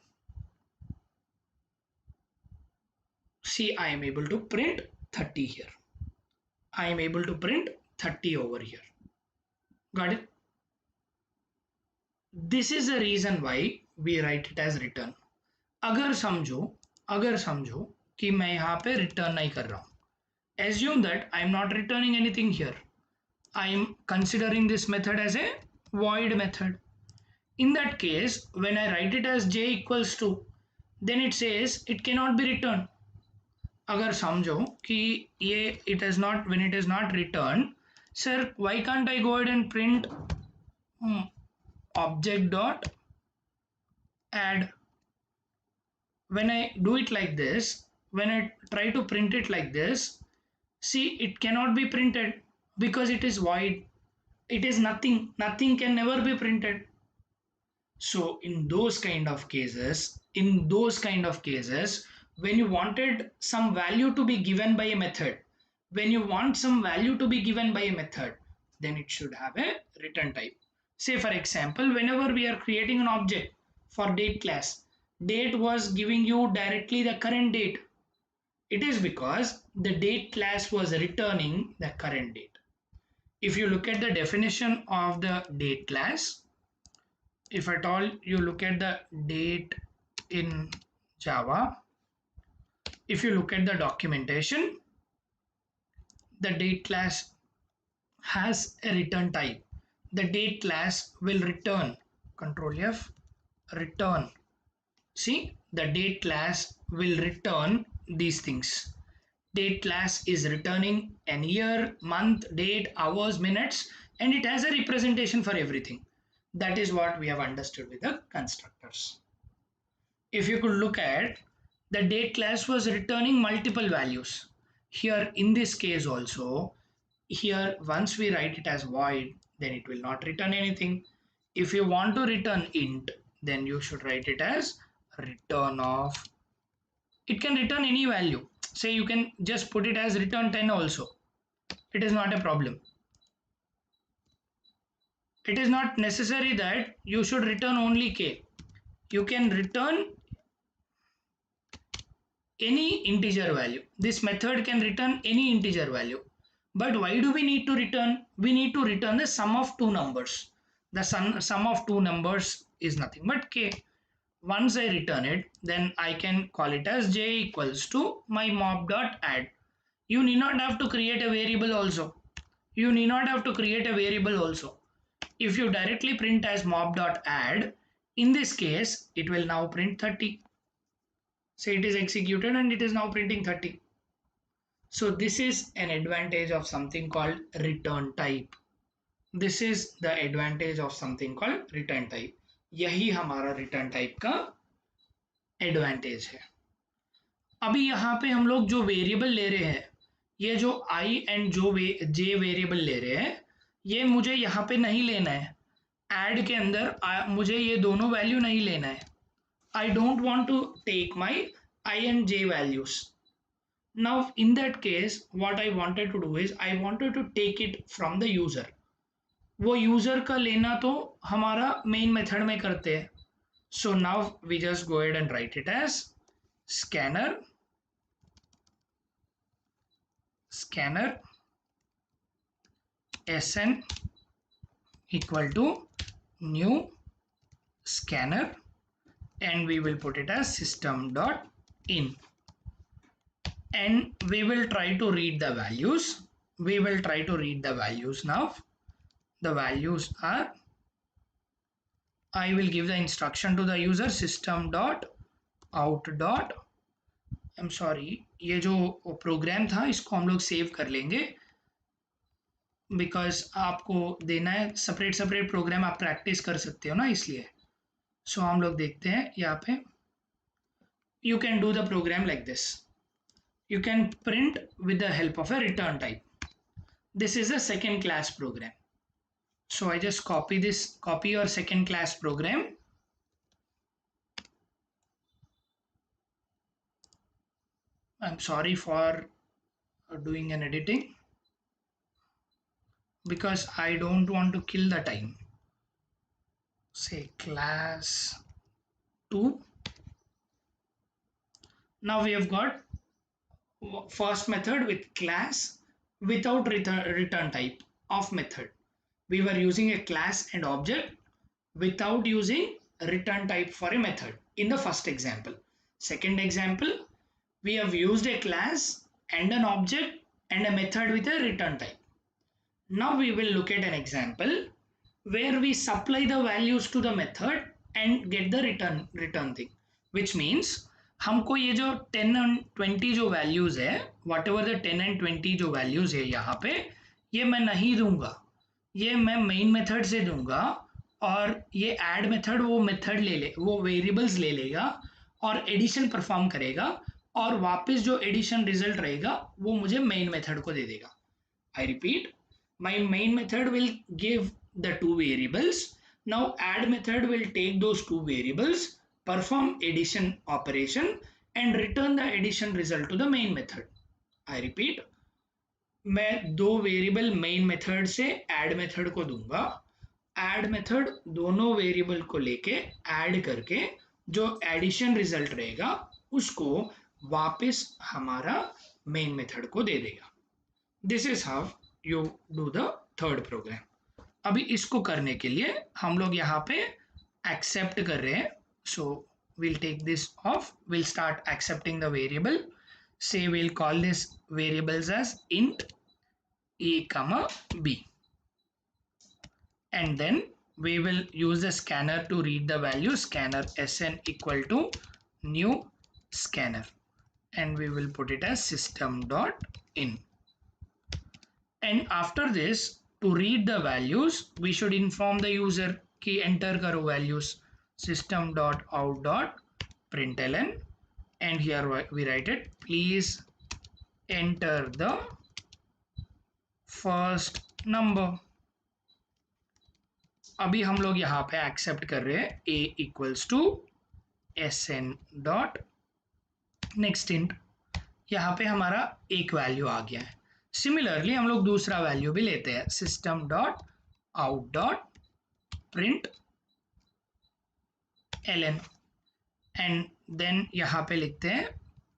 See, I am able to print 30 here. I am able to print 30 over here. Got it? This is the reason why we write it as return. अगर समझो अगर समझो कि मैं यहाँ पे return नहीं कर रहा हूँ, assume that I am not returning anything here. I am considering this method as a void method. In that case, when I write it as j equals to, then it says it cannot be returned. अगर समझो कि ये it is not, when it is not returned, sir, why can't I go ahead and print object dot add? When I do it like this, when I try to print it like this, see, it cannot be printed because it is void. It is nothing. Nothing can never be printed. So in those kind of cases, when you wanted some value to be given by a method, when you want some value to be given by a method, then it should have a return type. Say for example, whenever we are creating an object for date class, date was giving you directly the current date. It is because the date class was returning the current date. If you look at the definition of the date class, if at all you look at the date in Java, if you look at the documentation, the date class has a return type. The date class will return, control F, return. See, the date class will return these things. Date class is returning an year, month, date, hours, minutes, and it has a representation for everything. That is what we have understood with the constructors. If you could look at, the date class was returning multiple values. Here in this case also, here once we write it as void, then it will not return anything. If you want to return int, then you should write it as return of. It can return any value. Say you can just put it as return 10 also. It is not a problem. It is not necessary that you should return only k. You can return any integer value. This method can return any integer value. But why do we need to return? We need to return the sum of two numbers. The sum of two numbers is nothing but k. Once I return it, then I can call it as j equals to my mob.add. You need not have to create a variable also. You need not have to create a variable also. If you directly print as mob.add, in this case, it will now print 30. Say it is executed and it is now printing 30. So this is an advantage of something called return type. This is the advantage of something called return type. यही हमारा return type का advantage है. अभी यहाँ पे हम लोग जो वेरिएबल ले रहे हैं, ये जो i एंड जो j वेरिएबल ले रहे हैं, ये मुझे यहाँ पे नहीं लेना है. ऐड के अंदर मुझे ये दोनों वैल्यू नहीं लेना है. I don't want to take my I and j values. Now in that case, what I wanted to do is I wanted to take it from the user. वो यूजर का लेना तो हमारा मेन मेथड में करते हैं. So now we just go ahead and write it as scanner sn equal to new scanner, and we will put it as system.in, and we will try to read the values. Now. The values are, I will give the instruction to the user system.out. I'm sorry, ये जो programme था इसको हम लोग save कर लेंगे, because आपको देना है सेपरेट प्रोग्राम, आप प्रैक्टिस कर सकते हो ना, इसलिए. सो हम लोग देखते हैं यहाँ पे. You can do the program like this. You can print with the help of a return type. This is a second class program. So I just copy your second class program. I'm sorry for doing an editing because I don't want to kill the time. Say class 2. Now we have got first method with class without return type of method. We were using a class and object without using return type for a method in the first example. Second example, we have used a class and an object and a method with a return type. Now we will look at an example where we supply the values to the method and get the return thing, which means हमको ये जो 10 and 20 जो values है, whatever the 10 and 20 जो values है यहाँ पे, ये मैं नहीं दूंगा, ये मैं main method से दूंगा और ये add method वो method वो variables ले लेगा और addition perform करेगा और वापस जो addition result रहेगा वो मुझे main method को दे देगा. I repeat, my main method will give the two variables. Now add method will take those two variables, perform addition operation and return the addition result to the main method. I repeat, मैं दो variable main method से add method को दूंगा, add method दोनों variable को लेके add करके जो एडिशन रिजल्ट रहेगा उसको वापस हमारा मेन मेथड को दे देगा. This is how you do the third program. अभी इसको करने के लिए हम लोग यहाँ पे एक्सेप्ट कर रहे हैं. सो we'll take this off. We'll start accepting the variable. Say we'll call this variables as int a comma b, and then we will use the scanner to read the value. Scanner sn equal to new scanner, and we will put it as system dot in. And after this, to read the values, we should inform the user कि enter करो values system dot out dot println, and here we write it, please enter the first number. अभी हम लोग यहाँ पे accept कर रहे हैं a equals to sn dot next int. यहाँ पे हमारा एक वैल्यू आ गया है. सिमिलरली हम लोग दूसरा वैल्यू भी लेते हैं, system dot out dot print ln, and then यहाँ पे लिखते हैं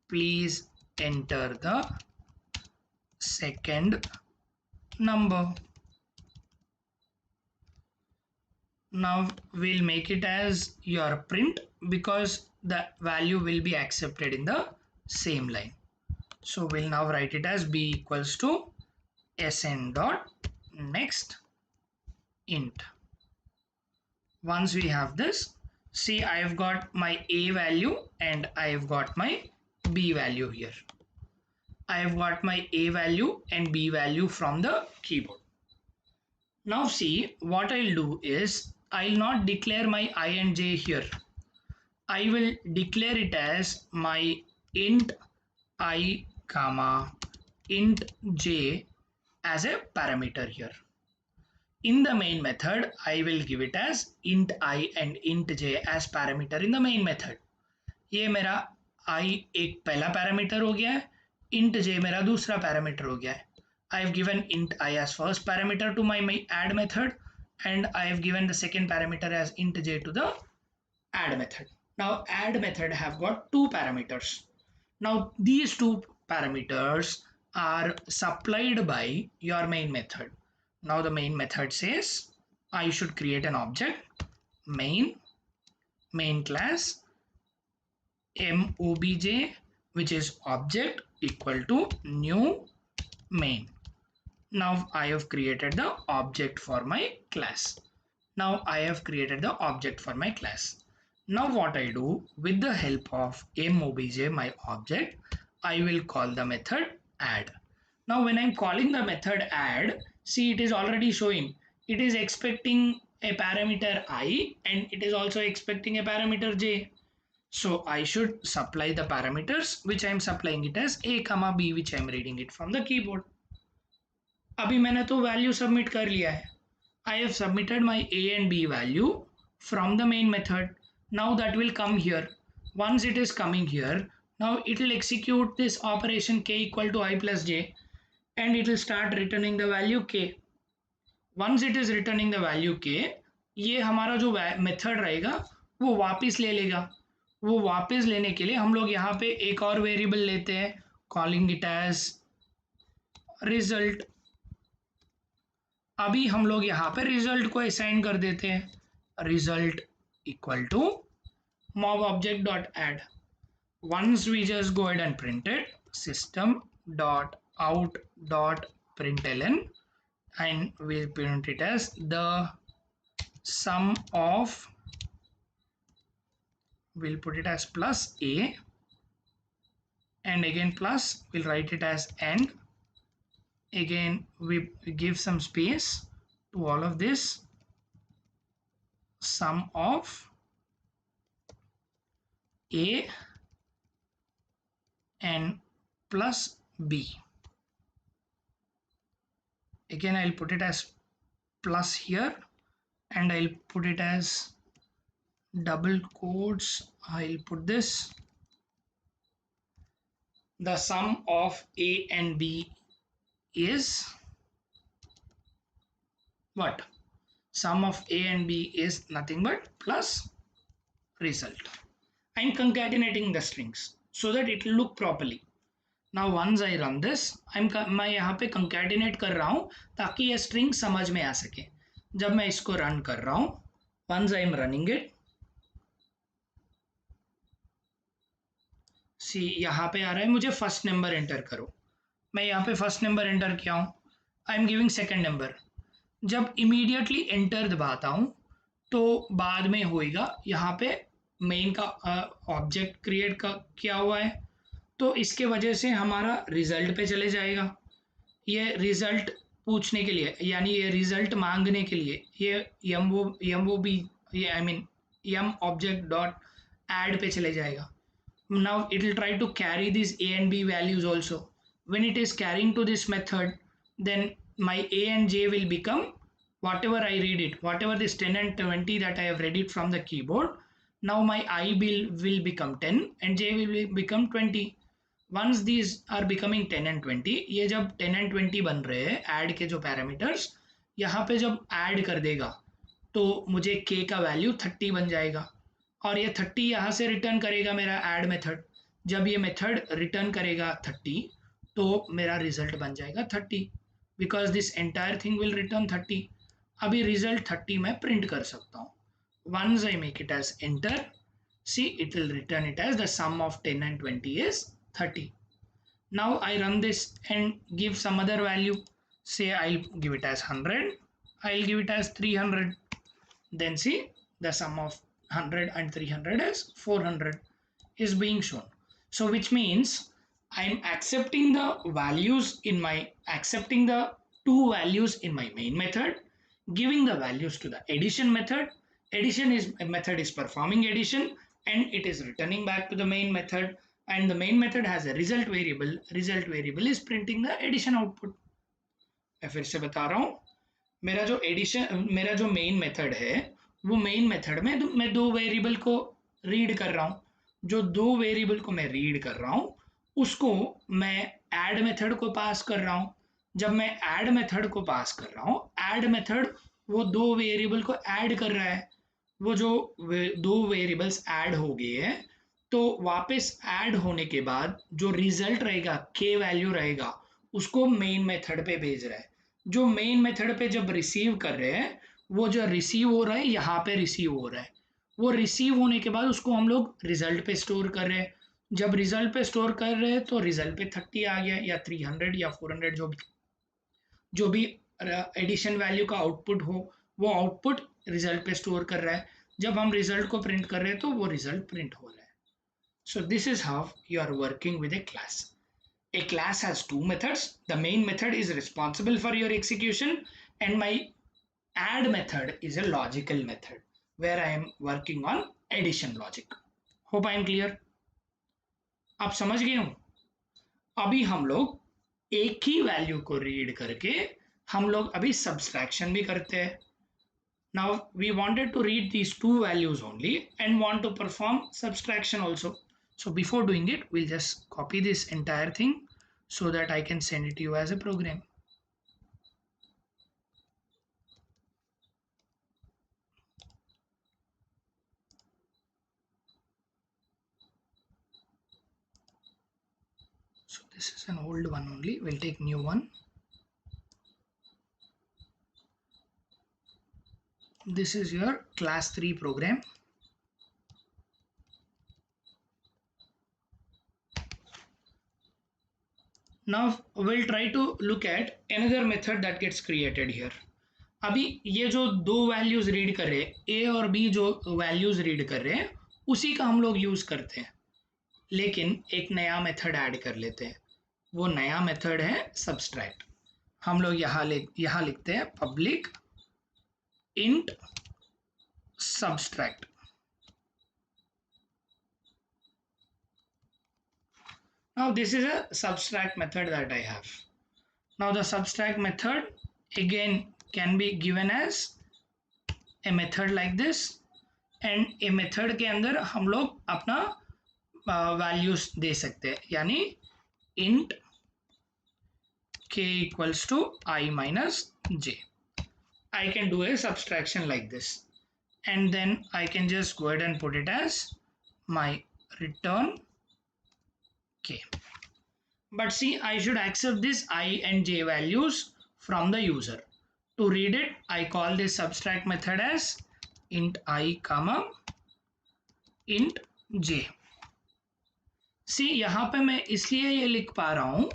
please enter the second number. Now we'll make it as your print because the value will be accepted in the same line. So we'll now write it as b equals to sn dot next int. Once we have this, see I have got my a value and I have got my b value here. I have got my a value and b value from the keyboard. Now see, what I'll do is I'll not declare my I and j here. I will declare it as my int I comma int j as a parameter here. In the main method, I will give it as int I and int j as parameter in the main method. ये मेरा I एक पहला parameter हो गया है, int j मेरा दूसरा parameter हो गया है. I have given int I as first parameter to my add method, and I have given the second parameter as int j to the add method. Now add method have got two parameters. Now these two parameters are supplied by your main method. Now the main method says I should create an object main class mobj, which is object equal to new main. Now I have created the object for my class. Now I have created the object for my class. Now what I do, with the help of mobj, my object, I will call the method add. Now when I'm calling the method add, see it is already showing, it is expecting a parameter I and it is also expecting a parameter j. So I should supply the parameters, which I am supplying it as a comma b, which I am reading it from the keyboard. अभी मैंने तो value submit कर लिया है. I have submitted my a and b value from the main method. Now that will come here. Once it is coming here, now it will execute this operation k equal to I plus j, and it will start returning the value k. Once it is returning the value k, ये हमारा जो method रहेगा वो वापस ले लेगा. वो वापस लेने के लिए हम लोग यहाँ पे एक और वेरिएबल लेते हैं, calling it as result. अभी हम लोग यहाँ पे रिजल्ट को असाइन कर देते हैं, result equal to mob object dot add. Once we just go ahead and print it, system dot out dot println, and we print it as the sum of, we'll put it as plus a, and again plus, we'll write it as and, again we give some space to all of this, sum of a and plus b. Again I'll put it as plus here, and I'll put it as double quotes. I'll put this, the sum of a and b is what? Sum of a and b is nothing but plus result. I'm concatenating the strings so that it will look properly. Now once I run this, मैं यहाँ पे concatenate कर रहा हूँ ताकि ये string समझ में आ सके. जब मैं इसको run कर रहा हूँ, once I'm running it, सी यहाँ पे आ रहा है मुझे फर्स्ट नंबर एंटर करो. मैं यहाँ पे फर्स्ट नंबर एंटर किया हूँ, I am giving second number. जब इमीडिएटली एंटर दबाता हूँ तो बाद में होएगा यहाँ पे मेन का ऑब्जेक्ट क्रिएट का किया हुआ है, तो इसके वजह से हमारा रिजल्ट पे चले जाएगा. ये रिजल्ट पूछने के लिए, यानी ये रिजल्ट मांगने के लिए ये एम वो बी, ये I mean m object dot add पे चले जाएगा. Now it will try to carry these a and b values also. When it is carrying to this method, then my a and j will become whatever I read it, whatever this 10 and 20 that I have read it from the keyboard. Now my I will become 10 and j will become 20. Once these are becoming 10 and 20, ये जब 10 and 20 बन रहे हैं add के जो parameters, यहाँ पे जब ऐड कर देगा तो मुझे k का वैल्यू 30 बन जाएगा, और ये 30 यहाँ से रिटर्न करेगा मेरा ऐड मेथड. जब ये मेथड रिटर्न करेगा 30 तो मेरा रिजल्ट बन जाएगा 30, because this entire thing will return 30. अभी रिजल्ट 30 मैं प्रिंट कर सकता हूँ. Once I make it as enter, see it will return it as the sum of 10 and 20 is 30. Now I run this and give some other value, say I'll give it as 100, I'll give it as 300, then see the sum of 100 and 300 is 400 is being shown. So which means I'm accepting the values in my, accepting the two values in my main method, giving the values to the addition method. Addition is method is performing addition and it is returning back to the main method, and the main method has a result variable. Result variable is printing the addition output. मैं फिर से बता रहा हूँ, मेरा जो addition, मेरा जो मेन मेथड है, वो मेन मेथड में मैं दो वेरिएबल को रीड कर रहा हूँ. जो दो वेरिएबल को मैं रीड कर रहा हूँ उसको मैं ऐड मेथड को पास कर रहा हूँ. जब मैं ऐड मेथड को पास कर रहा हूँ, ऐड मेथड वो दो वेरिएबल को ऐड कर रहा है. वो जो दो वेरिएबल्स ऐड हो गए हैं, तो वापस ऐड होने के बाद जो रिजल्ट रहेगा, के वैल्यू रहेगा, उसको मेन मेथड पे भेज रहा है. जो मेन मेथड पे जब रिसीव कर रहे हैं, वो जो रिसीव हो रहा है यहाँ पे रिसीव हो रहा है, वो रिसीव होने के बाद उसको हम लोग रिजल्ट पे स्टोर कर रहे हैं. जब रिजल्ट पे स्टोर कर रहे हैं तो रिजल्ट पे 30 आ गया या 300 या 400, जो भी एडिशन वैल्यू का आउटपुट हो, वो आउटपुट रिजल्ट पे स्टोर कर रहा है. जब हम रिजल्ट को प्रिंट कर रहे हैं तो वो रिजल्ट प्रिंट हो रहा है. So this is how you are working with a class. A class has two methods. The main method is responsible for your execution, and my add method is a logical method where I am working on addition logic. Hope I am clear. आप समझ गए हो. अभी हम लोग एक ही value को read करके हम लोग अभी सब्सट्रैक्शन भी करते हैं. Now we wanted to read these two values only and want to perform subtraction also. So before doing it, we'll just copy this entire thing so that I can send it to you as a program. So this is an old one only. We'll take new one. this is your class 3 program. Now we'll try to look at another method that gets created here. अभी ये जो दो values read कर रहे हैं, ए और B जो values read कर रहे हैं उसी का हम लोग यूज करते हैं, लेकिन एक नया मेथड ऐड कर लेते हैं. वो नया मेथड है सबस्ट्रैक्ट. हम लोग यहाँ लिखते हैं public int subtract. Now this is a subtract method that I have. Now the subtract method again can be given as a method like this, and a method के अंदर हम लोग अपना values दे सकते हैं, यानी int k equals to I minus j. I can do a subtraction like this, and then I can just go ahead and put it as my return k. But see, I should accept this I and j values from the user. To read it, I call this subtract method as int I comma int j. See, यहाँ पे मैं इसलिए ये लिख पा रहा हूँ,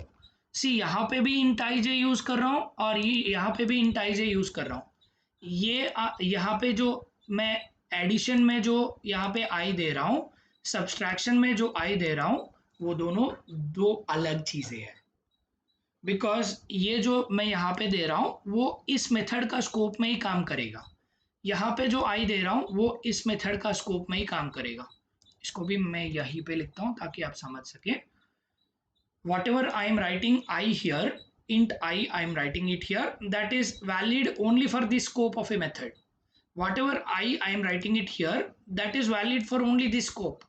see यहाँ पे भी int I j यूज कर रहा हूँ और ये यहाँ पे भी int I j यूज कर रहा हूँ. ये यहाँ पे जो मैं एडिशन में जो यहाँ पे I दे रहा हूँ, सब्सट्रैक्शन में जो I दे रहा हूँ, वो दोनों दो अलग चीजें हैं. बिकॉज ये जो मैं यहाँ पे दे रहा हूँ वो इस मेथड का स्कोप में ही काम करेगा. यहाँ पे जो आई दे रहा हूँ वो इस मेथड का स्कोप में ही काम करेगा. इसको भी मैं यहीं पे लिखता हूँ ताकि आप समझ सके. Whatever I am writing I here, int I am writing it here, that is valid only for the scope of a method. Whatever I am writing it here, that is valid for only this scope.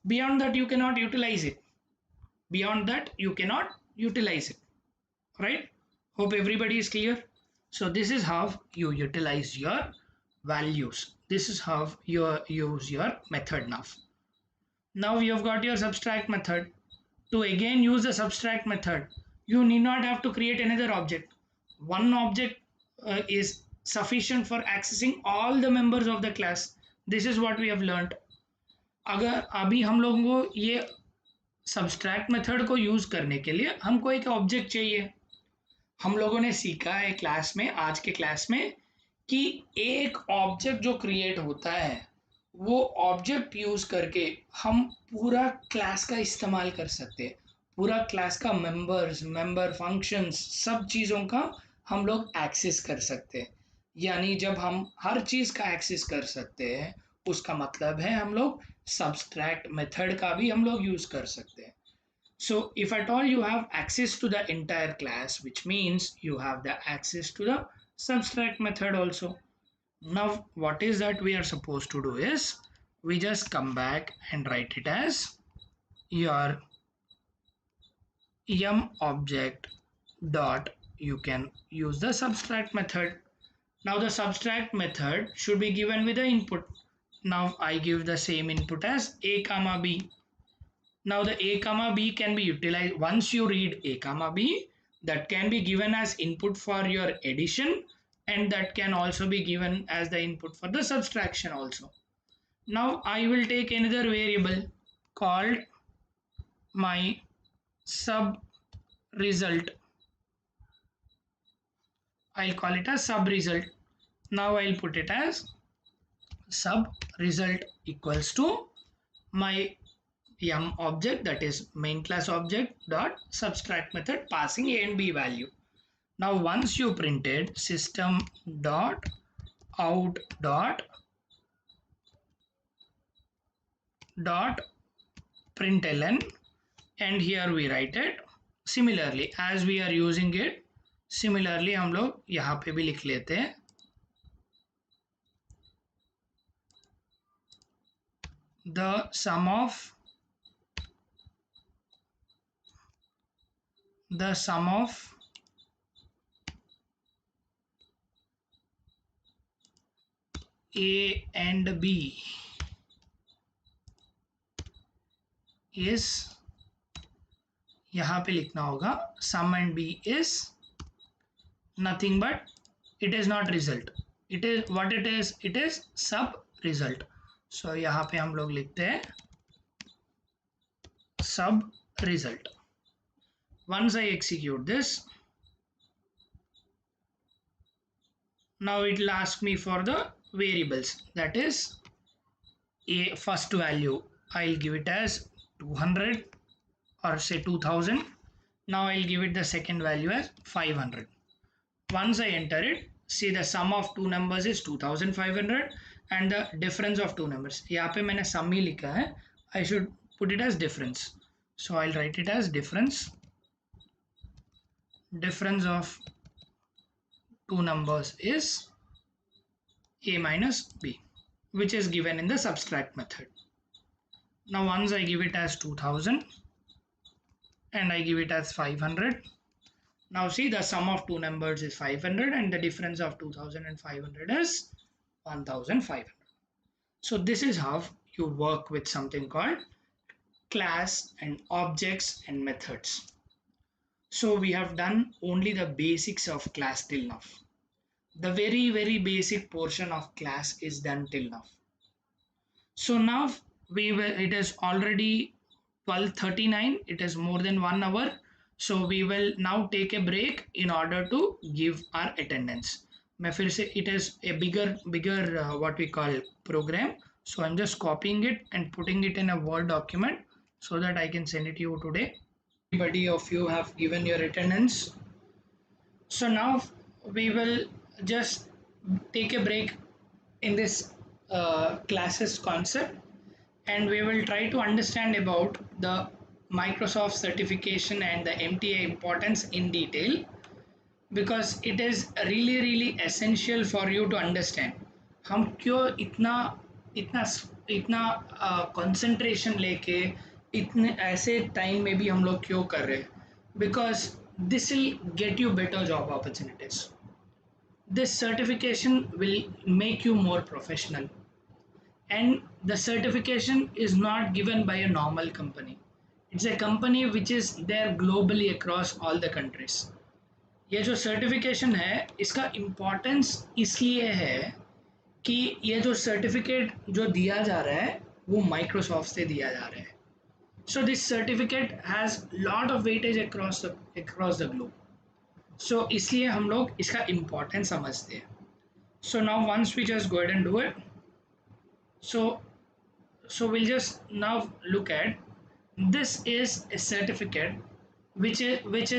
Beyond that you cannot utilize it. Beyond that you cannot utilize it. Right? Hope everybody is clear. So this is how you utilize your values. This is how you use your method now. Now you have got your subtract method. To again use the subtract method, you need not have to create another object. One object is sufficient for accessing all the members of the class. This is what we have learned. अगर अभी हम लोगों को ये subtract method को use करने के लिए हमको एक ऑब्जेक्ट चाहिए. हम लोगों ने सीखा है क्लास में, आज के क्लास में, कि एक ऑब्जेक्ट जो क्रिएट होता है वो ऑब्जेक्ट यूज करके हम पूरा क्लास का इस्तेमाल कर सकते हैं. पूरा क्लास का मेंबर फंक्शंस सब चीज़ों का हम लोग एक्सेस कर सकते हैं. यानी जब हम हर चीज़ का एक्सेस कर सकते हैं उसका मतलब है हम लोग सबस्ट्रैक्ट मेथड का भी हम लोग यूज कर सकते हैं. So if at all you have access to the entire class, which means you have the access to the subtract method also. Now what is that we are supposed to do is we just come back and write it as your yum object dot, you can use the subtract method. Now the subtract method should be given with the input. Now I give the same input as a comma b. Now the a comma b can be utilized. Once you read a comma b, that can be given as input for your addition, and that can also be given as the input for the subtraction also. Now I will take another variable called my sub result. I'll call it as sub result. Now I'll put it as sub result equals to my yum object, that is main class object dot subtract method passing a and b value. Now once you printed system dot out dot println, and here we write it similarly as we are using it. Similarly हम लोग यहाँ पे भी लिख लेते हैं the sum of a and b is, यहाँ पे लिखना होगा sum and b is nothing but it is not result. it is सब result. So यहाँ पे हम लोग लिखते हैं sub result. Once I execute this, now it will ask me for the variables, that is a first value I'll give it as 200 or say 2000. Now I'll give it the second value as 500. Once I enter it, see the sum of two numbers is 2500 and the difference of two numbers. यहाँ पे मैंने sum ही लिखा है. I should put it as difference. So I'll write it as difference. Difference of two numbers is a minus b, which is given in the subtract method. Now once I give it as 2000 and I give it as 500. Now see the sum of two numbers is 500 and the difference of 2500 is 1500. So this is how you work with something called class and objects and methods. So we have done only the basics of class till now. The very basic portion of class is done till now. So now it is already 12:39. It is more than 1 hour. So we will now take a break in order to give our attendance. मैं फिर से it is a bigger what we call program. So I'm just copying it and putting it in a Word document so that I can send it to you today. Everybody of you have given your attendance. So now we will just take a break in this classes concept and we will try to understand about the Microsoft certification and the MTA importance in detail, because it is really essential for you to understand हम क्यों इतना इतना इतना concentration लेके इतने ऐसे time में भी हम लोग क्यों कर रहे हैं, because this will get you better job opportunities. This certification will make you more professional, and the certification is not given by a normal company. It's a company which is there globally across all the countries. ये जो certification है इसका importance इसलिए है कि ये जो certificate जो दिया जा रहा है वो माइक्रोसॉफ्ट से दिया जा रहा है. So this certificate has lot of weightage across the globe. So इसलिए हम लोग इसका इम्पोर्टेंस समझते हैं. So now once we just go ahead and do it, so we'll just now look at this is a certificate which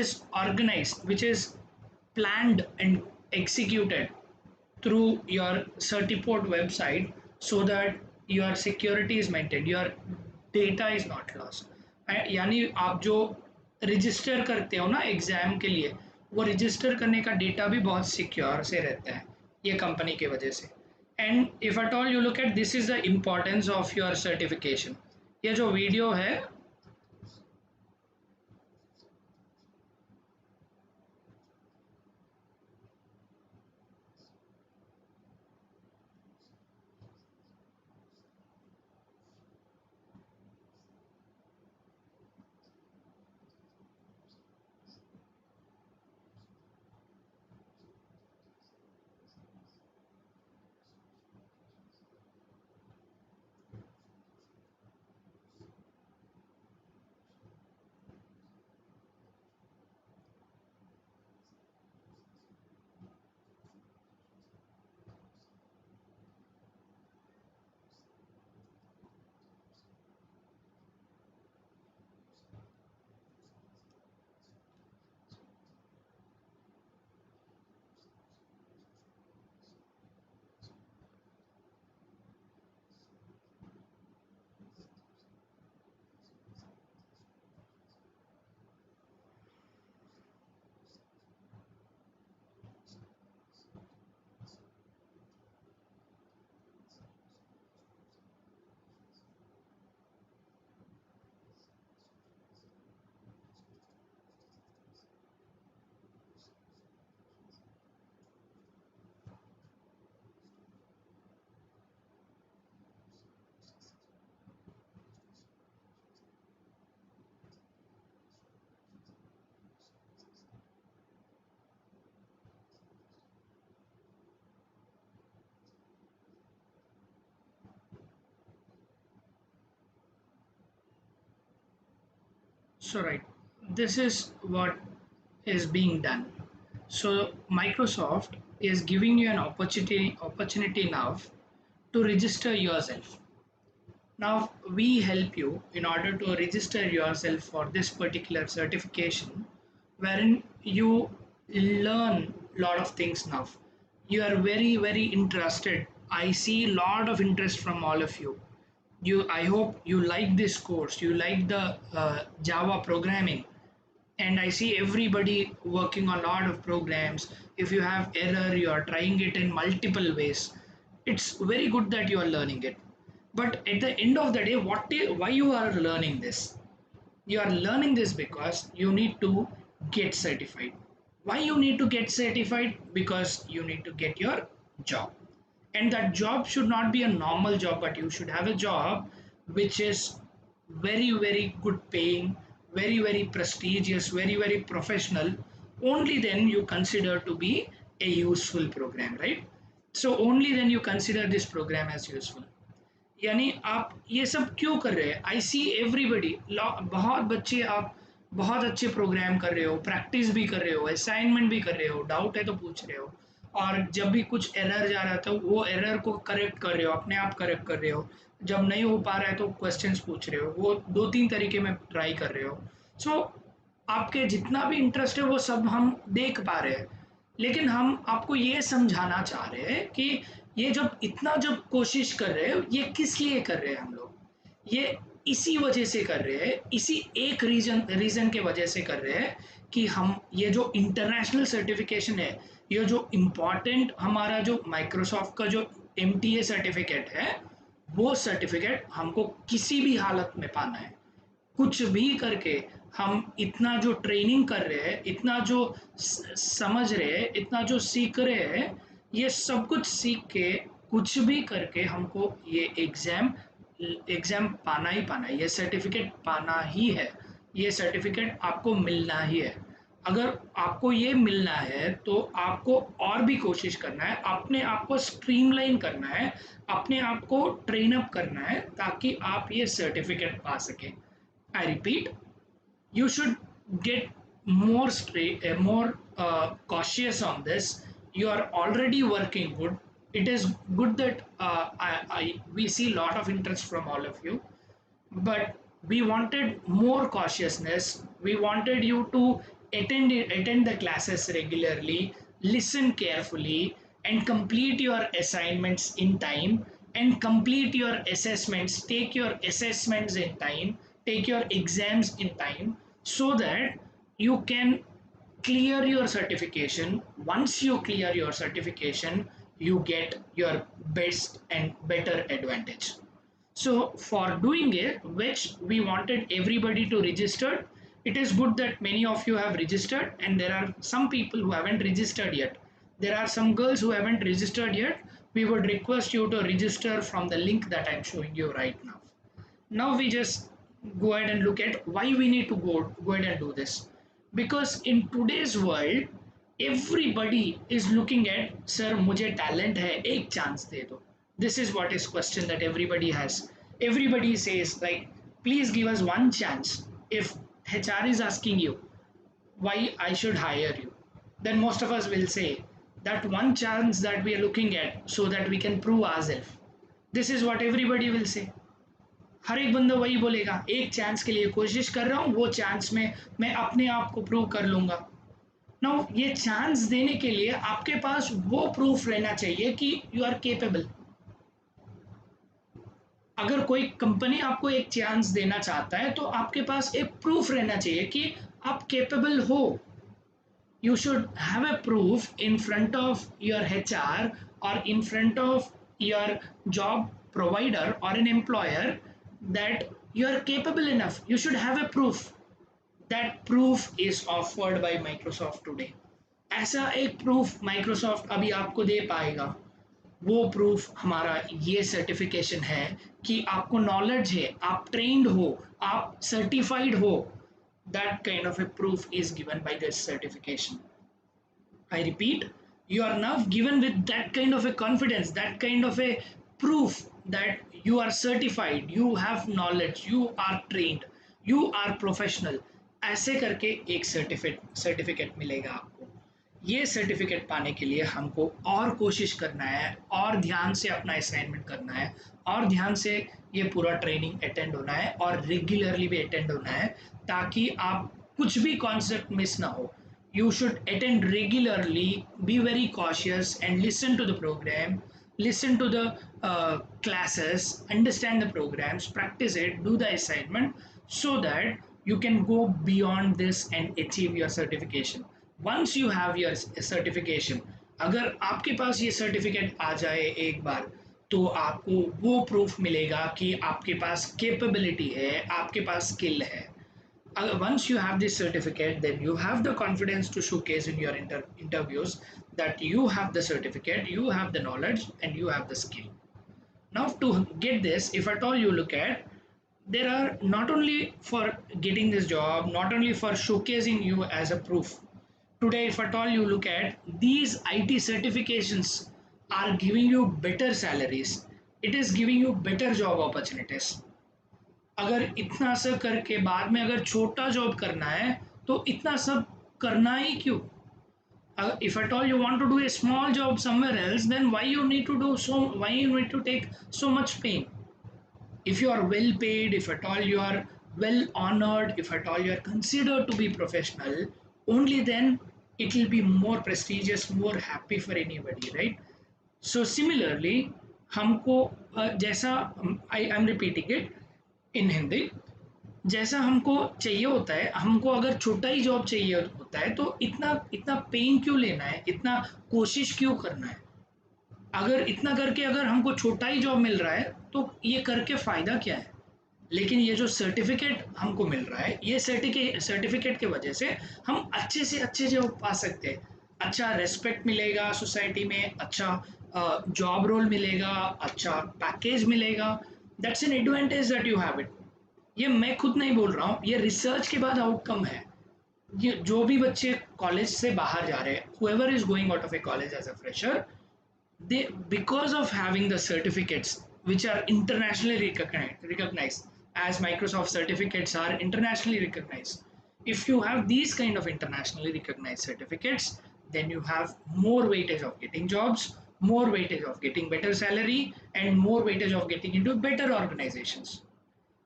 is organized, which is planned and executed through your Certiport website so that your security is maintained, your data is not lost. यानी आप जो register करते हो ना exam के लिए, वो register करने का डेटा भी बहुत सिक्योर से रहता है ये कंपनी की वजह से. And if at all you look at this is the importance of your certification. ये जो वीडियो है So right, this is what is being done. So Microsoft is giving you an opportunity now to register yourself. Now we help you in order to register yourself for this particular certification, wherein you learn lot of things now. You are very interested. I see lot of interest from all of you. I hope you like this course. You like the Java programming, and I see everybody working on a lot of programs. If you have error, you are trying it in multiple ways. It's very good that you are learning it. But at the end of the day, why you are learning this? You are learning this because you need to get certified. Why you need to get certified? Because you need to get your job. And that job should not be a normal job, but you should have a job which is very good paying, very prestigious, very professional. Only then you consider to be a useful program, right? So only then you consider this program as useful. यानी आप ये सब क्यों कर रहे हैं? आई see everybody, बहुत बच्चे, आप बहुत अच्छे प्रोग्राम कर रहे हो, प्रैक्टिस भी कर रहे हो, असाइनमेंट भी कर रहे हो, डाउट है तो पूछ रहे हो, और जब भी कुछ एरर जा रहा था वो एरर को करेक्ट कर रहे हो, अपने आप करेक्ट कर रहे हो, जब नहीं हो पा रहा है तो क्वेश्चंस पूछ रहे हो, वो दो तीन तरीके में ट्राई कर रहे हो. सो आपके जितना भी इंटरेस्ट है वो सब हम देख पा रहे हैं. लेकिन हम आपको ये समझाना चाह रहे हैं कि ये जब कोशिश कर रहे हैं, ये किस लिए कर रहे हैं हम लोग? ये इसी वजह से कर रहे हैं, इसी एक रीजन के वजह से कर रहे हैं कि हम ये जो इंटरनेशनल सर्टिफिकेशन है, ये जो इम्पोर्टेंट हमारा जो माइक्रोसॉफ्ट का जो एमटीए सर्टिफिकेट है, वो सर्टिफिकेट हमको किसी भी हालत में पाना है. कुछ भी करके हम इतना जो ट्रेनिंग कर रहे हैं, इतना जो समझ रहे हैं, इतना जो सीख रहे हैं, ये सब कुछ सीख के कुछ भी करके हमको ये एग्ज़ाम एग्ज़ाम पाना ही पाना है, ये सर्टिफिकेट पाना ही है, ये सर्टिफिकेट आपको मिलना ही है. अगर आपको ये मिलना है तो आपको और भी कोशिश करना है, अपने आप को स्ट्रीमलाइन करना है, अपने आप को ट्रेन अप करना है, ताकि आप ये सर्टिफिकेट पा सकें. I repeat, you should get more straight, more cautious on this. You are already working good. It is good that we see a lot of interest from all of you, but we wanted more cautiousness. We wanted you to attend the classes regularly, listen carefully, and complete your assignments in time, and complete your assessments, take your assessments in time, take your exams in time, so that you can clear your certification. Once you clear your certification, you get your best and better advantage. So for doing it, which we wanted everybody to register, it is good that many of you have registered, and there are some people who haven't registered yet. There are some girls who haven't registered yet. We would request you to register from the link that I'm showing you right now. Now we just go ahead and look at why we need to go ahead and do this. Because in today's world, everybody is looking at, sir, मुझे talent है, एक chance दे दो. This is what is question that everybody has. Everybody says like, please give us one chance. If HR is asking you why I should hire you, then most of us will say that one chance that we are looking at so that we can prove ourselves. This is what everybody will say. हर एक बंदा वही बोलेगा, एक chance के लिए कोशिश कर रहा हूँ, वो चांस में मैं अपने आप को प्रूव कर लूँगा. नाउ ये चांस देने के लिए आपके पास वो प्रूफ रहना चाहिए कि यू आर केपेबल. अगर कोई कंपनी आपको एक चांस देना चाहता है तो आपके पास एक प्रूफ रहना चाहिए कि आप केपेबल हो. You should have a proof in front of your HR or in front of your job provider or an employer that you are capable enough. You should have a proof. That proof is offered by Microsoft today. ऐसा एक proof Microsoft अभी आपको दे पाएगा. वो proof हमारा ये certification है कि आपको नॉलेज है, आप ट्रेंड हो, आप सर्टिफाइड हो. That kind of a proof is given by this certification. I repeat, you are now given with that kind of a confidence, that kind of a proof that you are certified, you have knowledge, you are trained, you are professional, ऐसे करके एक certificate मिलेगा आपको। ये certificate पाने के लिए हमको और कोशिश करना है, और ध्यान से अपना असाइनमेंट करना है, और ध्यान से ये पूरा ट्रेनिंग अटेंड होना है, और रेगुलरली भी अटेंड होना है, ताकि आप कुछ भी कॉन्सेप्ट मिस ना हो। You should attend regularly, be very cautious, and listen to the program, listen to the classes, understand the programs, practice it, do the assignment, so that you can go beyond this and achieve your certification. Once you have your certification, अगर आपके पास ये certificate आ जाए एक बार, तो आपको वो proof मिलेगा कि आपके पास कैपेबिलिटी है, आपके पास स्किल है। Once you have this certificate, then you have the confidence to showcase in your interviews that you have the certificate, you have the knowledge, and you have the skill. Now, to get this, if at all you look at, there are not only for getting this job, not only for showcasing you as a proof. Today, if at all you look at, these IT certifications are giving you better salaries. It is giving you better job opportunities. अगर इतना सब करके बाद में अगर छोटा job करना है, तो इतना सब करना ही क्यों? If at all you want to do a small job somewhere else, then why you need to take so much pain? If you are well paid, if at all you are well honored, if at all you are considered to be professional, only then it will be more prestigious, more happy for anybody, right? So similarly, हमको जैसा I am repeating it in Hindi, जैसा हमको चाहिए होता है, हमको अगर छोटा ही जॉब चाहिए होता है, तो इतना इतना पेन क्यों लेना है, इतना कोशिश क्यों करना है? अगर इतना करके अगर हमको छोटा ही जॉब मिल रहा है, तो ये करके फ़ायदा क्या है? लेकिन ये जो सर्टिफिकेट हमको मिल रहा है, ये सर्टिफिकेट की वजह से हम अच्छे से अच्छे जॉब पा सकते हैं। अच्छा रेस्पेक्ट मिलेगा सोसाइटी में, अच्छा जॉब रोल मिलेगा, अच्छा पैकेज मिलेगा। That's an advantage that you have it. ये मैं खुद नहीं बोल रहा हूँ, ये रिसर्च के बाद आउटकम है। ये जो भी बच्चे कॉलेज से बाहर जा रहे हैं, whoever is going out of a college as a fresher, they, because of having the certificates which are internationally recognized, as Microsoft certificates are internationally recognized. If you have these kind of internationally recognized certificates, then you have more weightage of getting jobs, more weightage of getting better salary, and more weightage of getting into better organizations.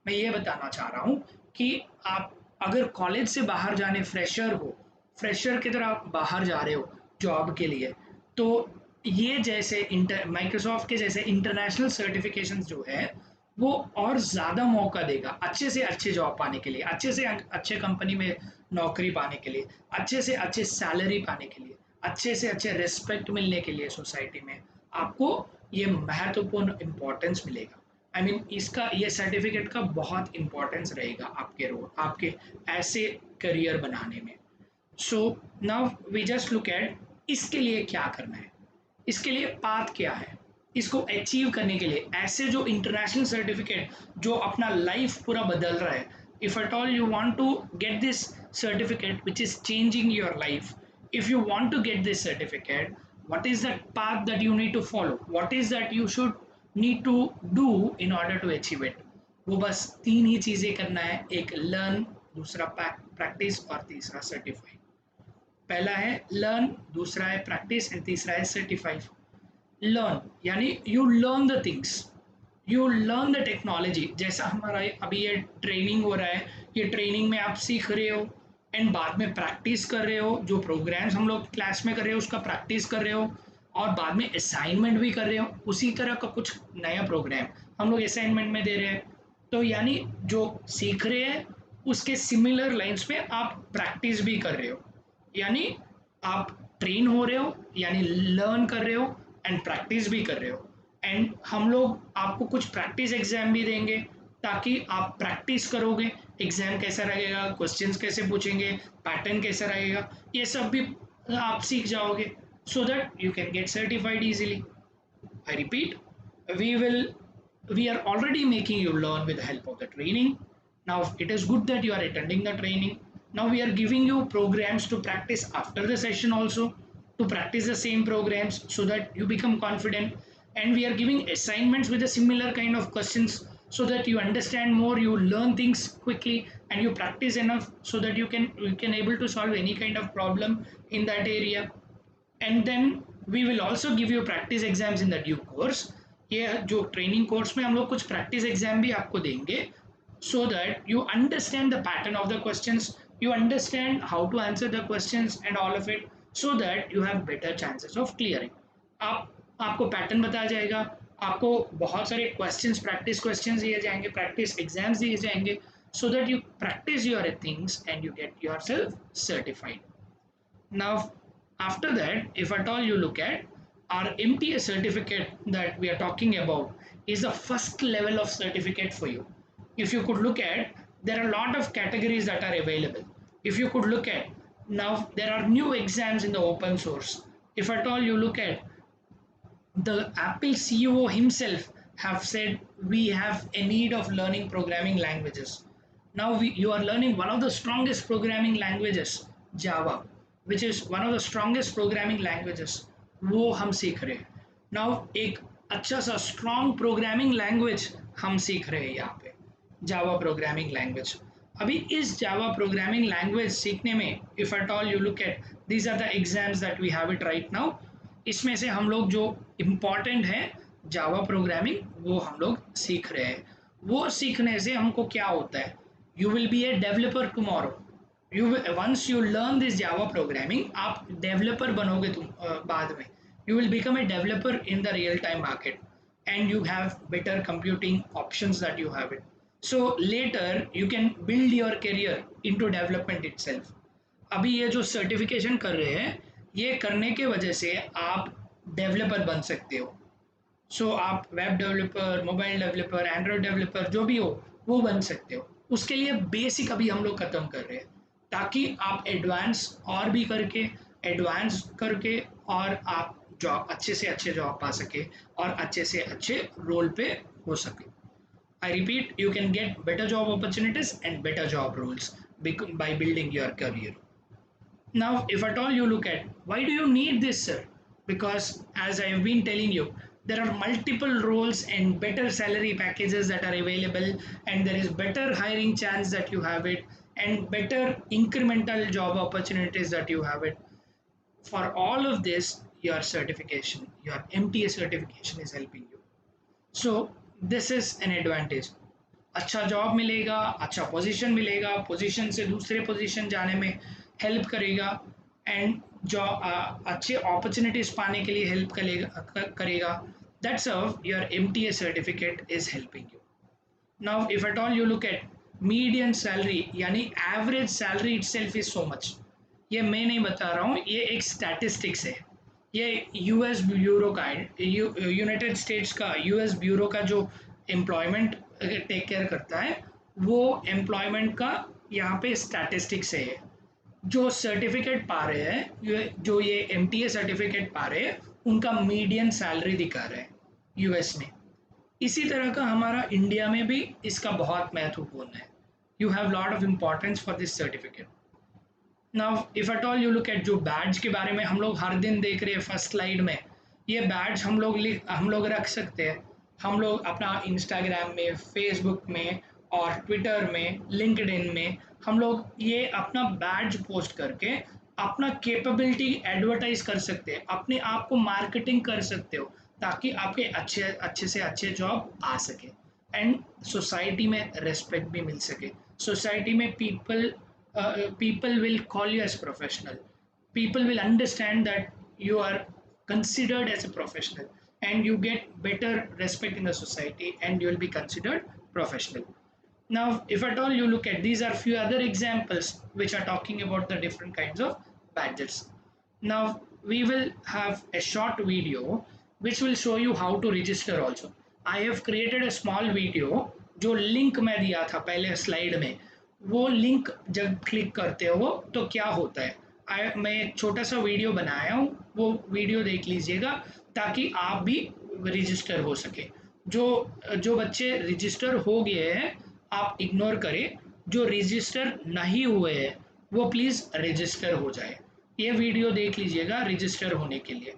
मैं ये बताना चाह रहा हूँ कि आप अगर college से बाहर जाने फ्रेशर हो, फ्रेशर की तरह आप बाहर जा रहे हो जॉब के लिए, तो ये जैसे माइक्रोसॉफ्ट के जैसे इंटरनेशनल सर्टिफिकेशंस जो है, वो और ज़्यादा मौका देगा अच्छे से अच्छे जॉब पाने के लिए, अच्छे से अच्छे कंपनी में नौकरी पाने के लिए, अच्छे से अच्छे सैलरी पाने के लिए, अच्छे से अच्छे रिस्पेक्ट मिलने के लिए सोसाइटी में। आपको ये महत्वपूर्ण इम्पोर्टेंस मिलेगा। आई मीन इसका ये सर्टिफिकेट का बहुत इम्पोर्टेंस रहेगा आपके रोल, आपके ऐसे करियर बनाने में। So now we just look at इसके लिए क्या करना है, इसके लिए पाथ क्या है, इसको अचीव करने के लिए ऐसे जो इंटरनेशनल सर्टिफिकेट जो अपना लाइफ पूरा बदल रहा है। If at all you want to get this certificate which is changing your life, if you want to get this certificate, what is that path that you need to follow, what is that you should need to do in order to achieve it? वो बस तीन ही चीज़ें करना है, एक learn, दूसरा practice, और तीसरा सर्टिफाई। पहला है लर्न, दूसरा है प्रैक्टिस, एंड तीसरा है सर्टिफाई। लर्न यानी you learn the things, you learn the technology. जैसा हमारा अभी ये ट्रेनिंग हो रहा है, ये ट्रेनिंग में आप सीख रहे हो एंड बाद में प्रैक्टिस कर रहे हो, जो प्रोग्राम्स हम लोग क्लास में कर रहे हो उसका प्रैक्टिस कर रहे हो, और बाद में असाइनमेंट भी कर रहे हो। उसी तरह का कुछ नया प्रोग्राम हम लोग असाइनमेंट में दे रहे हैं। तो यानी जो सीख रहे हैं उसके सिमिलर लाइंस पे आप प्रैक्टिस भी कर रहे हो, यानी आप ट्रेन हो रहे हो, यानी लर्न कर रहे हो एंड प्रैक्टिस भी कर रहे हो। एंड हम लोग आपको कुछ प्रैक्टिस एग्जाम भी देंगे, ताकि आप प्रैक्टिस करोगे, एग्जाम कैसा रहेगा, क्वेश्चंस कैसे पूछेंगे, पैटर्न कैसा रहेगा, ये सब भी आप सीख जाओगे, so that you can gate certified easily. I repeat, we will we are already making you learn with the help of the training. Now it is good that you are attending the training. Now we are giving you programs to practice after the session also, to practice the same programs so that you become confident, and we are giving assignments with a similar kind of questions so that you understand more, you learn things quickly, and you practice enough so that you can able to solve any kind of problem in that area. And then we will also give you practice exams in the due course. ये जो training course में हम लोग कुछ practice exam भी आपको देंगे, so that you understand the pattern of the questions, you understand how to answer the questions and all of it, so that you have better chances of clearing. आप आपको pattern बताया जाएगा, आपको बहुत सारे क्वेश्चंस, प्रैक्टिस क्वेश्चंस दिए जाएंगे, practice exams दिए जाएंगे, so that you practice your things and you get yourself certified. Now, after that, if at all you look at our MTS certificate that we are talking about, is the first level of certificate for you. If you could look at, there are a lot of categories that are available. If you could look at, now there are new exams in the open source. If at all you look at, the Apple CEO himself have said we have a need of learning programming languages. Now you are learning one of the strongest programming languages, Java, which is one of the strongest programming languages. वो हम सीख रहे हैं. Now एक अच्छा सा strong programming language हम सीख रहे हैं यहाँ पे, Java programming language. अभी इस Java programming language सीखने में, if at all you look at, these are the exams that we have it right now. इसमें से हम लोग जो इम्पॉर्टेंट है जावा प्रोग्रामिंग वो हम लोग सीख रहे हैं. वो सीखने से हमको क्या होता है, you will be a developer tomorrow. You once you learn this Java programming, आप डेवलपर बनोगे तुम बाद में. You will become a developer in the real time market and you have better computing options that you have it. So later you can build your career into development itself. अभी ये जो certification कर रहे हैं, ये करने के वजह से आप डेवलपर बन सकते हो. सो आप web developer, mobile developer, Android developer जो भी हो वो बन सकते हो. उसके लिए बेसिक अभी हम लोग ख़त्म कर रहे हैं, ताकि आप एडवांस और भी करके, एडवांस करके और आप जॉब अच्छे से अच्छे जॉब पा सके और अच्छे से अच्छे रोल पे हो सके. I repeat, you can get better job opportunities and better job roles by building your career. Now, if at all you look at, why do you need this, sir? Because as I have been telling you, there are multiple roles and better salary packages that are available, and there is better hiring chance that you have it, and better incremental job opportunities that you have it. For all of this, your certification, your MTS certification is helping you. So this is an advantage. अच्छा job मिलेगा, अच्छा position मिलेगा, position से दूसरे position जाने में help करेगा, and job अच्छे अपॉर्चुनिटीज पाने के लिए हेल्प करेगा. That's how your MTS certificate is helping you. Now if at all you look at median salary, यानी average salary itself is so much. ये मैं नहीं बता रहा हूँ, ये एक स्टैटिस्टिक्स है. ये यूएस ब्यूरो का, यूनाइटेड स्टेट्स का यूएस ब्यूरो का जो एम्प्लॉयमेंट टेक केयर करता है, वो एम्प्लॉयमेंट का यहाँ पे स्टैटिस्टिक्स है. जो सर्टिफिकेट पा रहे हैं, जो ये MTS सर्टिफिकेट पा रहे हैं, उनका मीडियन सैलरी दिखा रहे हैं यूएस में. इसी तरह का हमारा इंडिया में भी इसका बहुत महत्वपूर्ण है. You have lot of importance for this certificate. Now if at all you look eight, जो बैज के बारे में हम लोग हर दिन देख रहे हैं फर्स्ट स्लाइड में, ये बैज हम लोग रख सकते हैं. हम लोग अपना इंस्टाग्राम में, फेसबुक में और ट्विटर में, लिंक्डइन में हम लोग ये अपना बैज पोस्ट करके अपना कैपेबिलिटी एडवर्टाइज कर सकते हैं, अपने आप को मार्केटिंग कर सकते हो, ताकि आपके अच्छे से अच्छे जॉब आ सके एंड सोसाइटी में रेस्पेक्ट भी मिल सके. सोसाइटी में people will call you as professional. People will understand that you are considered as a professional, and you get better respect in the society, and you will be considered professional. Now, if at all you look at, these are few other examples which are talking about the different kinds of badges. Now we will have a short video which will show you how to register also. I have created a small video, जो link मैं दिया था पहले slide में, वो link जब click करते हो तो क्या होता है, मैं एक छोटा सा वीडियो बनाया हूँ, वो वीडियो देख लीजिएगा ताकि आप भी रजिस्टर हो सके. जो बच्चे रजिस्टर हो गए हैं आप इग्नोर करें, जो रजिस्टर नहीं हुए हैं वो प्लीज़ रजिस्टर हो जाए. ये वीडियो देख लीजिएगा रजिस्टर होने के लिए.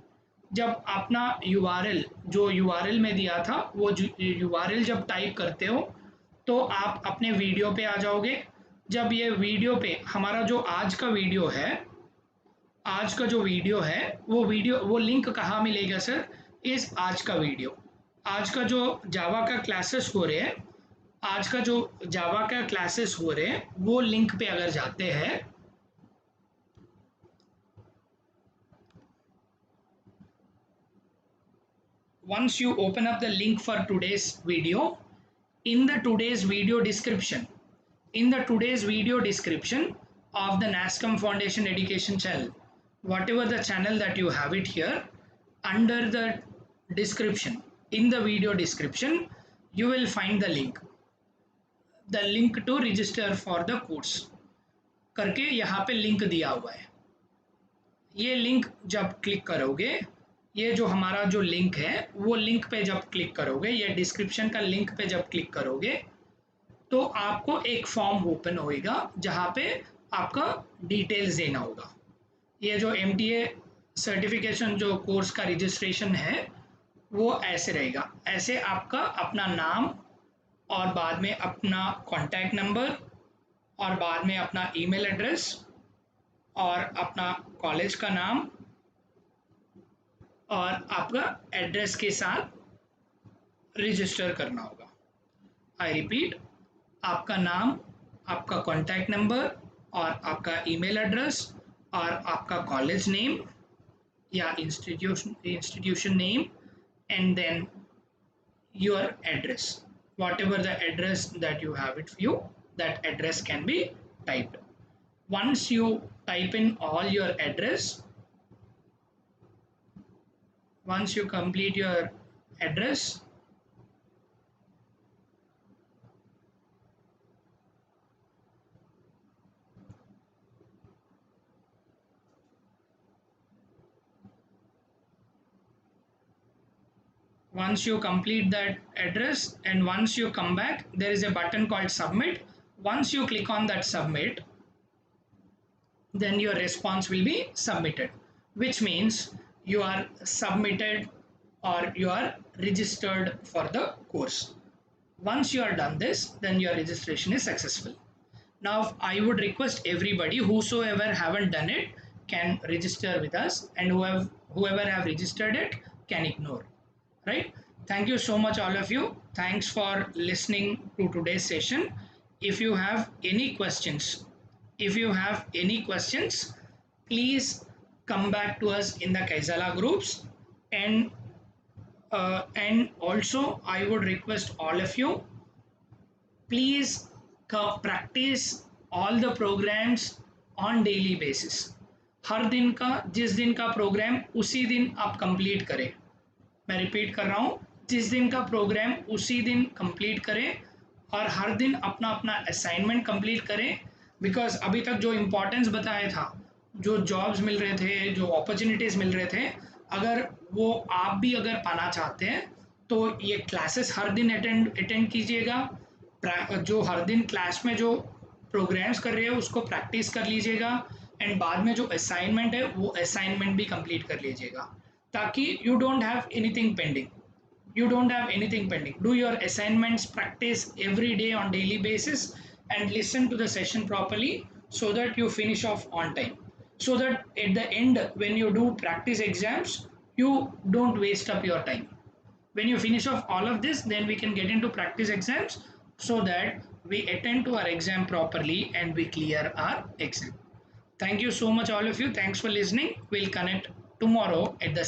जब अपना यूआरएल जो यूआरएल में दिया था वो यूआरएल जब टाइप करते हो तो आप अपने वीडियो पे आ जाओगे। जब ये वीडियो पे हमारा जो आज का वीडियो है, आज का जो वीडियो वो लिंक कहाँ मिलेगा सर? इस आज का वीडियो, आज का जो जावा का क्लासेस हो रहे हैं, आज का जो जावा का क्लासेस हो रहे हैं वो लिंक पे अगर जाते हैं, once you open up the link for today's video, in the today's video description, in the today's video description of the NASCOM Foundation Education channel, whatever the channel that you have it here, under the description, in the video description, you will find the link to register for the course करके यहाँ पे link दिया हुआ है। ये link जब click करोगे, ये जो हमारा जो लिंक है वो लिंक पे जब क्लिक करोगे, ये डिस्क्रिप्शन का लिंक पे जब क्लिक करोगे तो आपको एक फॉर्म ओपन होएगा जहाँ पे आपका डिटेल्स देना होगा। ये जो MTA सर्टिफिकेशन जो कोर्स का रजिस्ट्रेशन है वो ऐसे रहेगा, ऐसे आपका अपना नाम और बाद में अपना कॉन्टैक्ट नंबर और बाद में अपना ईमेल एड्रेस और अपना कॉलेज का नाम और आपका एड्रेस के साथ रजिस्टर करना होगा। आई रिपीट, आपका नाम, आपका कॉन्टैक्ट नंबर और आपका ईमेल एड्रेस और आपका कॉलेज नेम या institution name and then your address, whatever the address that you have it for you, that address can be typed. Once you type in all your address, once you complete your address, once you complete that address and once you come back, there is a button called submit. Once you click on that submit, then your response will be submitted, which means you are submitted or you are registered for the course. Once you are done this, then your registration is successful. Now I would request everybody, whosoever haven't done it can register with us, and whoever have registered it can ignore, right? Thank you so much all of you. Thanks for listening to today's session. If you have any questions, please come back to us in the Kaizala groups, and also I would request all of you, please practice all the programs on daily basis. हर दिन का, जिस दिन का programme उसी दिन आप complete करें। मैं रिपीट कर रहा हूँ, जिस दिन का प्रोग्राम उसी दिन कंप्लीट करें और हर दिन अपना अपना असाइनमेंट कंप्लीट करें। बिकॉज अभी तक जो इम्पोर्टेंस बताया था, जो जॉब्स मिल रहे थे, जो अपॉर्चुनिटीज़ मिल रहे थे, अगर वो आप भी अगर पाना चाहते हैं तो ये क्लासेस हर दिन अटेंड कीजिएगा। जो हर दिन क्लास में जो प्रोग्राम्स कर रहे हैं उसको प्रैक्टिस कर लीजिएगा, एंड बाद में जो असाइनमेंट है वो असाइनमेंट भी कंप्लीट कर लीजिएगा, ताकि you don't have anything pending. Do your assignments, practice every day on daily basis, and listen to the session properly so that you finish off on time, so that at the end when you do practice exams you don't waste up your time. When you finish off all of this, then we can get into practice exams so that we attend to our exam properly and we clear our exam. Thank you so much all of you. Thanks for listening. We'll connect tomorrow at the